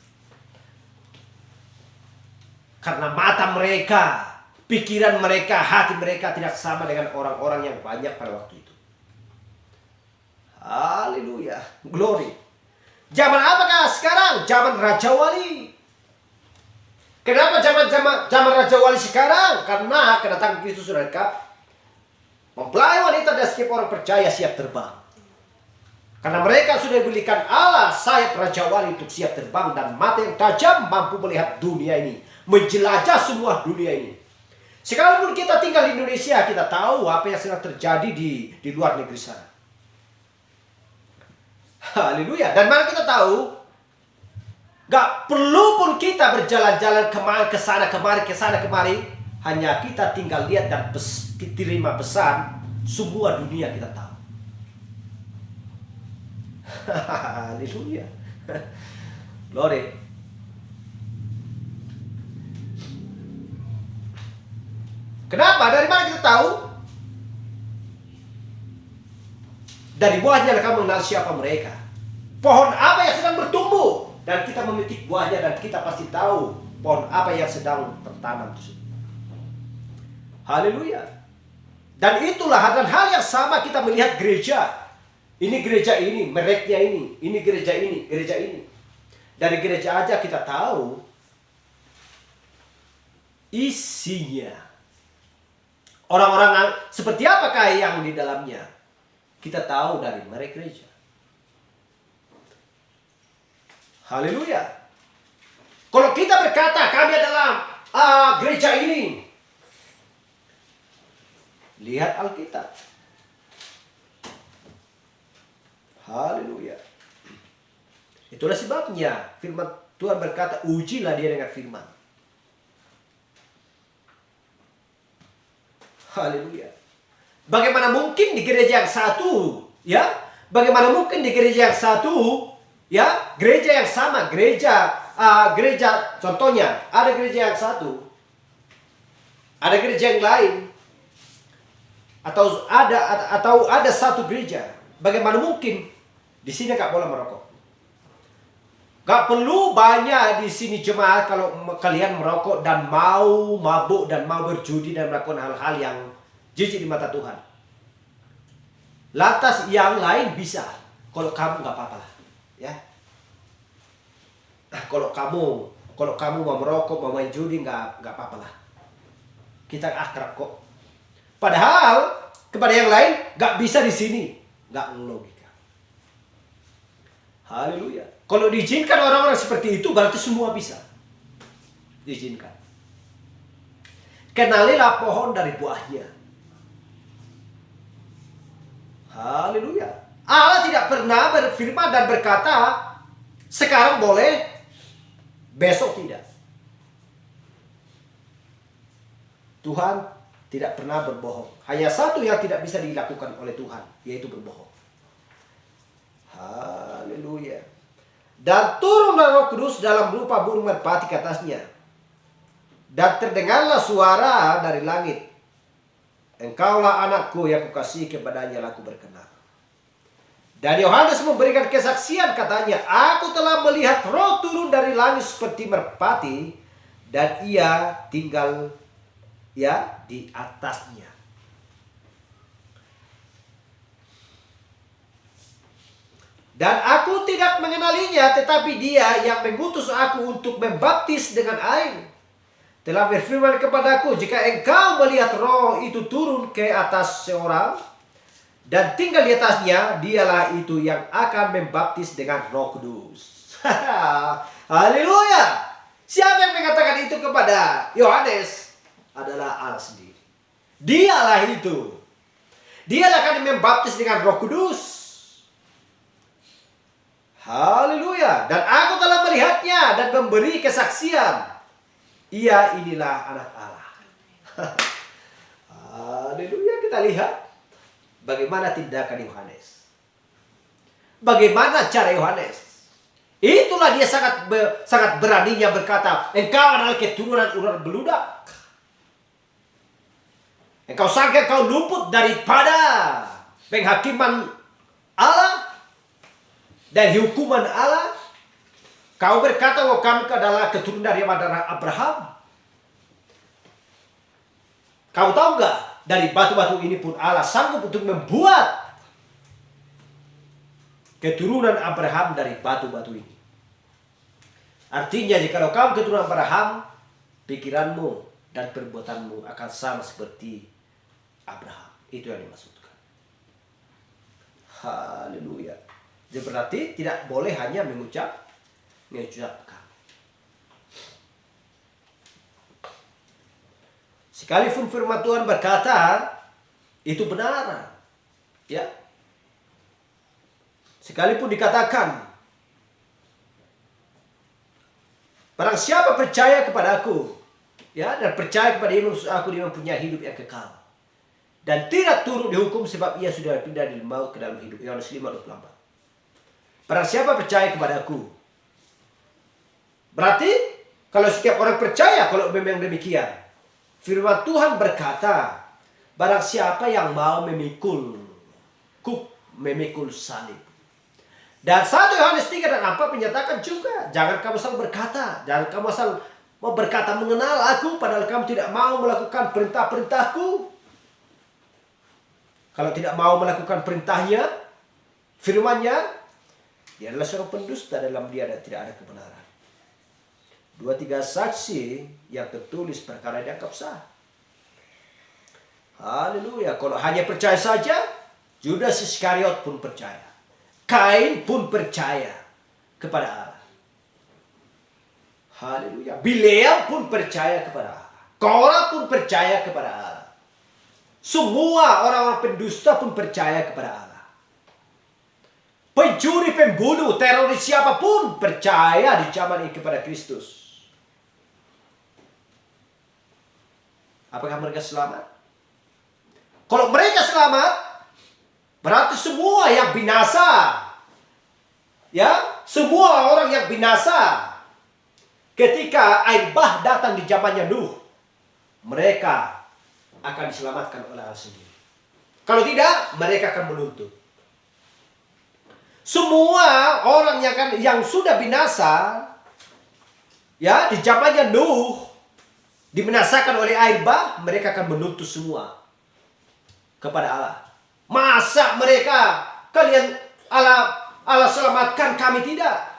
Karena mata mereka, pikiran mereka, hati mereka tidak sama dengan orang-orang yang banyak pada waktu itu. Haleluya. Glory. Zaman apakah sekarang? Zaman Raja Wali. Kenapa zaman Raja Wali sekarang? Karena kedatangan Kristus sudah dekat. Mempelai wanita dan setiap orang percaya siap terbang. Karena mereka sudah diberikan Allah sayap Raja Wali untuk siap terbang, dan mata yang tajam mampu melihat dunia ini, menjelajah semua dunia ini. Sekalipun kita tinggal di Indonesia, kita tahu apa yang sedang terjadi di luar negeri sana. Haleluya. Dan mana kita tahu, gak perlu pun kita berjalan-jalan ke sana kemari. Hanya kita tinggal lihat dan terima pesan, semua dunia kita tahu. Haleluya. Glory. Kenapa? Dari mana kita tahu? Dari buahnya kamu mengenal siapa mereka. Pohon apa yang sedang bertumbuh, dan kita memetik buahnya, dan kita pasti tahu pohon apa yang sedang tertanam tersebut. Haleluya. Dan itulah hal yang sama kita melihat gereja. Ini gereja ini, mereknya ini gereja ini, gereja ini. Dari gereja aja kita tahu isinya. Orang-orang seperti apakah yang di dalamnya? Kita tahu dari merek gereja. Haleluya. Kalau kita berkata kami adalah gereja ini, lihat Alkitab. Haleluya. Itulah sebabnya firman Tuhan berkata, ujilah dia dengan firman. Haleluya. Bagaimana mungkin di gereja yang satu, ya? Bagaimana mungkin di gereja yang satu, ya? Gereja yang sama, gereja contohnya, ada gereja yang satu, ada gereja yang lain, atau ada satu gereja. Bagaimana mungkin di sini nggak boleh merokok? Gak perlu banyak di sini jemaat kalau kalian merokok dan mau mabuk dan mau berjudi dan melakukan hal-hal yang jijik di mata Tuhan. Lantas yang lain bisa. Kalau kamu nggak apa-apa lah, ya. Kalau kamu mau merokok, mau main judi, nggak apa-apa lah. Kita akrab kok. Padahal kepada yang lain nggak bisa di sini, nggak logika. Haleluya. Kalau diizinkan orang-orang seperti itu, berarti semua bisa. Diizinkan. Kenalilah pohon dari buahnya. Haleluya. Allah tidak pernah berfirman dan berkata, sekarang boleh, besok tidak. Tuhan tidak pernah berbohong. Hanya satu yang tidak bisa dilakukan oleh Tuhan, yaitu berbohong. Haleluya. Dan turunlah Roh Kudus dalam rupa burung merpati ke atasnya. Dan terdengarlah suara dari langit, engkaulah anakku yang kukasihi, kepadanya lah aku berkenan. Dan Yohanes memberikan kesaksian, katanya, aku telah melihat Roh turun dari langit seperti merpati, dan ia tinggal di atasnya. Dan aku tidak mengenalinya, tetapi dia yang mengutus aku untuk membaptis dengan air. telah berfirman kepadaku, jika engkau melihat roh itu turun ke atas seorang dan tinggal di atasnya, dialah itu yang akan membaptis dengan Roh Kudus. Haleluya. Siapa yang mengatakan itu kepada Yohanes? Adalah Allah sendiri. Dialah itu. Dialah akan membaptis dengan Roh Kudus. Haleluya. Dan aku telah melihatnya dan memberi kesaksian. Ia inilah anak Allah. Haleluya. Kita lihat bagaimana tindakan Yohanes. Bagaimana cara Yohanes. Itulah dia sangat beraninya berkata, engkau adalah keturunan ular beludak. Engkau sangka kau luput daripada penghakiman Allah dan hukuman Allah. Kau berkata bahwa kami adalah keturunan dari Abraham. Kau tahu nggak? Dari batu-batu ini pun Allah sanggup untuk membuat keturunan Abraham dari batu-batu ini. Artinya jika kamu keturunan Abraham, pikiranmu dan perbuatanmu akan sama seperti Abraham. Itu yang dimaksudkan. Haleluya. Jadi berarti tidak boleh hanya mengucapkan. Sekalipun firman Tuhan berkata itu benar, ya. Sekalipun dikatakan, barang siapa percaya kepada aku, ya, dan percaya kepada aku, dia mempunyai hidup yang kekal dan tidak turut dihukum sebab ia sudah pindah dari maut ke dalam hidup. Yohanes 5:24. Barang siapa percaya kepada aku. Berarti kalau setiap orang percaya, kalau memang demikian, firman Tuhan berkata, barang siapa yang mau memikul salib. Dan 1 Yohanes 3 dan 4 menyatakan juga, jangan kamu selalu berkata, jangan kamu selalu mau berkata mengenal aku, padahal kamu tidak mau melakukan perintah-perintahku. Kalau tidak mau melakukan perintahnya, firmannya, dia adalah seorang pendusta, dalam dia dan tidak ada kebenaran. 2-3 saksi yang tertulis perkara dianggap sah. Haleluya. Kalau hanya percaya saja, Judas Iskariot pun percaya. Kain pun percaya kepada Allah. Haleluya. Bileam pun percaya kepada Allah. Korah pun percaya kepada Allah. Semua orang-orang pendusta pun percaya kepada Allah. Pencuri, pembunuh, teroris siapapun percaya di zaman ini kepada Kristus. Apakah mereka selamat? Kalau mereka selamat, berarti semua yang binasa, ya, semua orang yang binasa ketika air bah datang di zamannya Nuh, mereka akan diselamatkan oleh Allah sendiri. Kalau tidak, mereka akan menuntut. Semua orang yang sudah binasa, ya, di zamannya Nuh, dibinasakan oleh air bah, mereka akan menuntut semua kepada Allah. Masa mereka, kalian Allah selamatkan, kami tidak?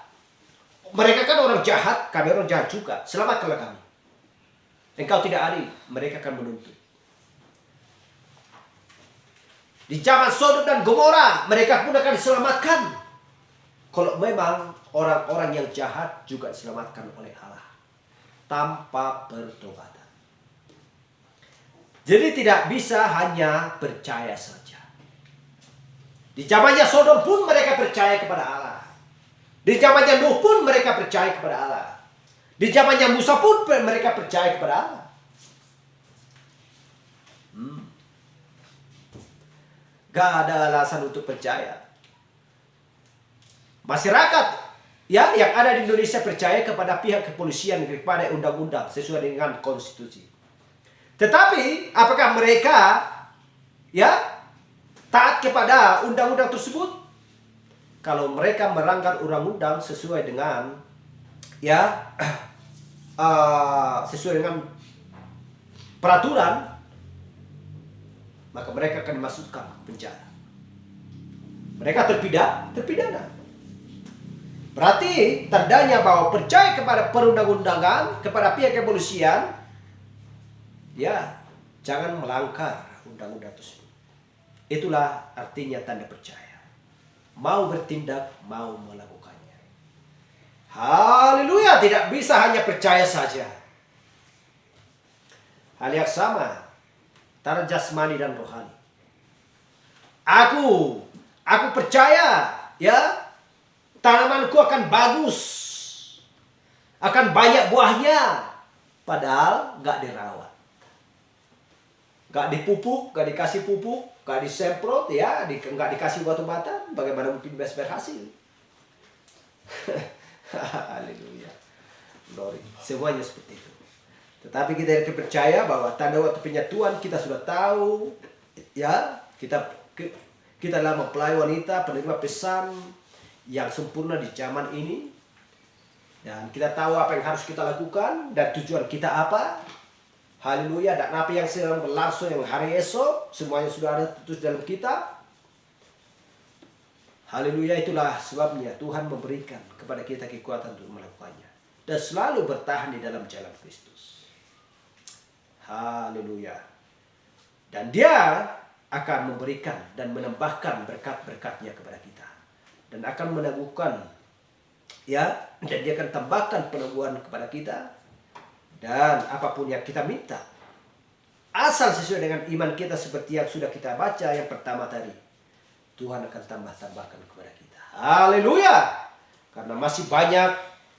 Mereka kan orang jahat, kami orang jahat juga. Selamatkanlah kami. Engkau tidak adil, mereka akan menuntut. Di zaman Sodom dan Gomora, mereka pun akan diselamatkan. Kalau memang orang-orang yang jahat juga diselamatkan oleh Allah tanpa pertobatan. Jadi tidak bisa hanya percaya saja. Di zamannya Sodom pun mereka percaya kepada Allah. Di zamannya Nuh pun mereka percaya kepada Allah. Di zamannya Musa pun mereka percaya kepada Allah. Gak ada alasan untuk percaya. Masyarakat, ya, yang ada di Indonesia percaya kepada pihak kepolisian, kepada undang-undang sesuai dengan konstitusi. Tetapi apakah mereka, ya, taat kepada undang-undang tersebut? Kalau mereka melanggar undang-undang sesuai dengan, ya, sesuai dengan peraturan, maka mereka akan dimasukkan ke penjara. Mereka terpidana. Berarti tandanya bahwa percaya kepada perundang-undangan, kepada pihak kepolisian, Ya, jangan melanggar undang-undang tersebut. Itulah artinya tanda percaya. Mau bertindak, mau melakukannya. Haleluya, tidak bisa hanya percaya saja. Hal yang sama antara jasmani dan rohani. Aku percaya, ya, tanamanku akan bagus, akan banyak buahnya, padahal gak dirawat, gak dipupuk, gak dikasih pupuk, gak disemprot, ya, gak dikasih batu-batan, bagaimana mungkin bisa berhasil? Haleluya, glory. Semuanya seperti itu. Tetapi kita percaya bahwa tanda waktu penyatuan kita sudah tahu, ya, kita adalah mempelai wanita penerima pesan yang sempurna di zaman ini, dan kita tahu apa yang harus kita lakukan dan tujuan kita apa. Haleluya. Dan apa yang sedang berlangsung yang hari esok, semuanya sudah ada tertulis dalam kitab. Haleluya. Itulah sebabnya Tuhan memberikan kepada kita kekuatan untuk melakukannya dan selalu bertahan di dalam jalan Kristus. Haleluya. Dan Dia akan memberikan dan menambahkan berkat-berkatnya kepada kita, dan akan meneguhkan, ya, dan Dia akan tambahkan peneguhan kepada kita. Dan apapun yang kita minta, asal sesuai dengan iman kita seperti yang sudah kita baca yang pertama tadi, Tuhan akan tambahkan kepada kita. Haleluya. Karena masih banyak,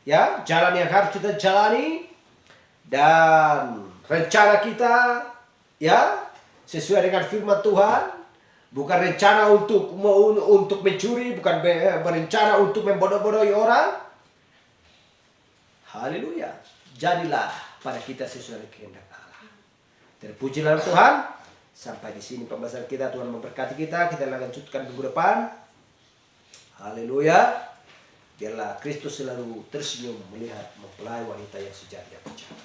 ya, jalan yang harus kita jalani, dan rencana kita, ya, sesuai dengan firman Tuhan, bukan rencana untuk mencuri, bukan berencana untuk membodoh-bodohi orang. Haleluya. Jadilah pada kita sesuai dengan kehendak Allah. Terpujilah Tuhan. Sampai di sini pembahasan kita. Tuhan memberkati kita. Kita lanjutkan minggu depan. Haleluya. Biarlah Kristus selalu tersenyum melihat mempelai wanita yang sejati yang percaya.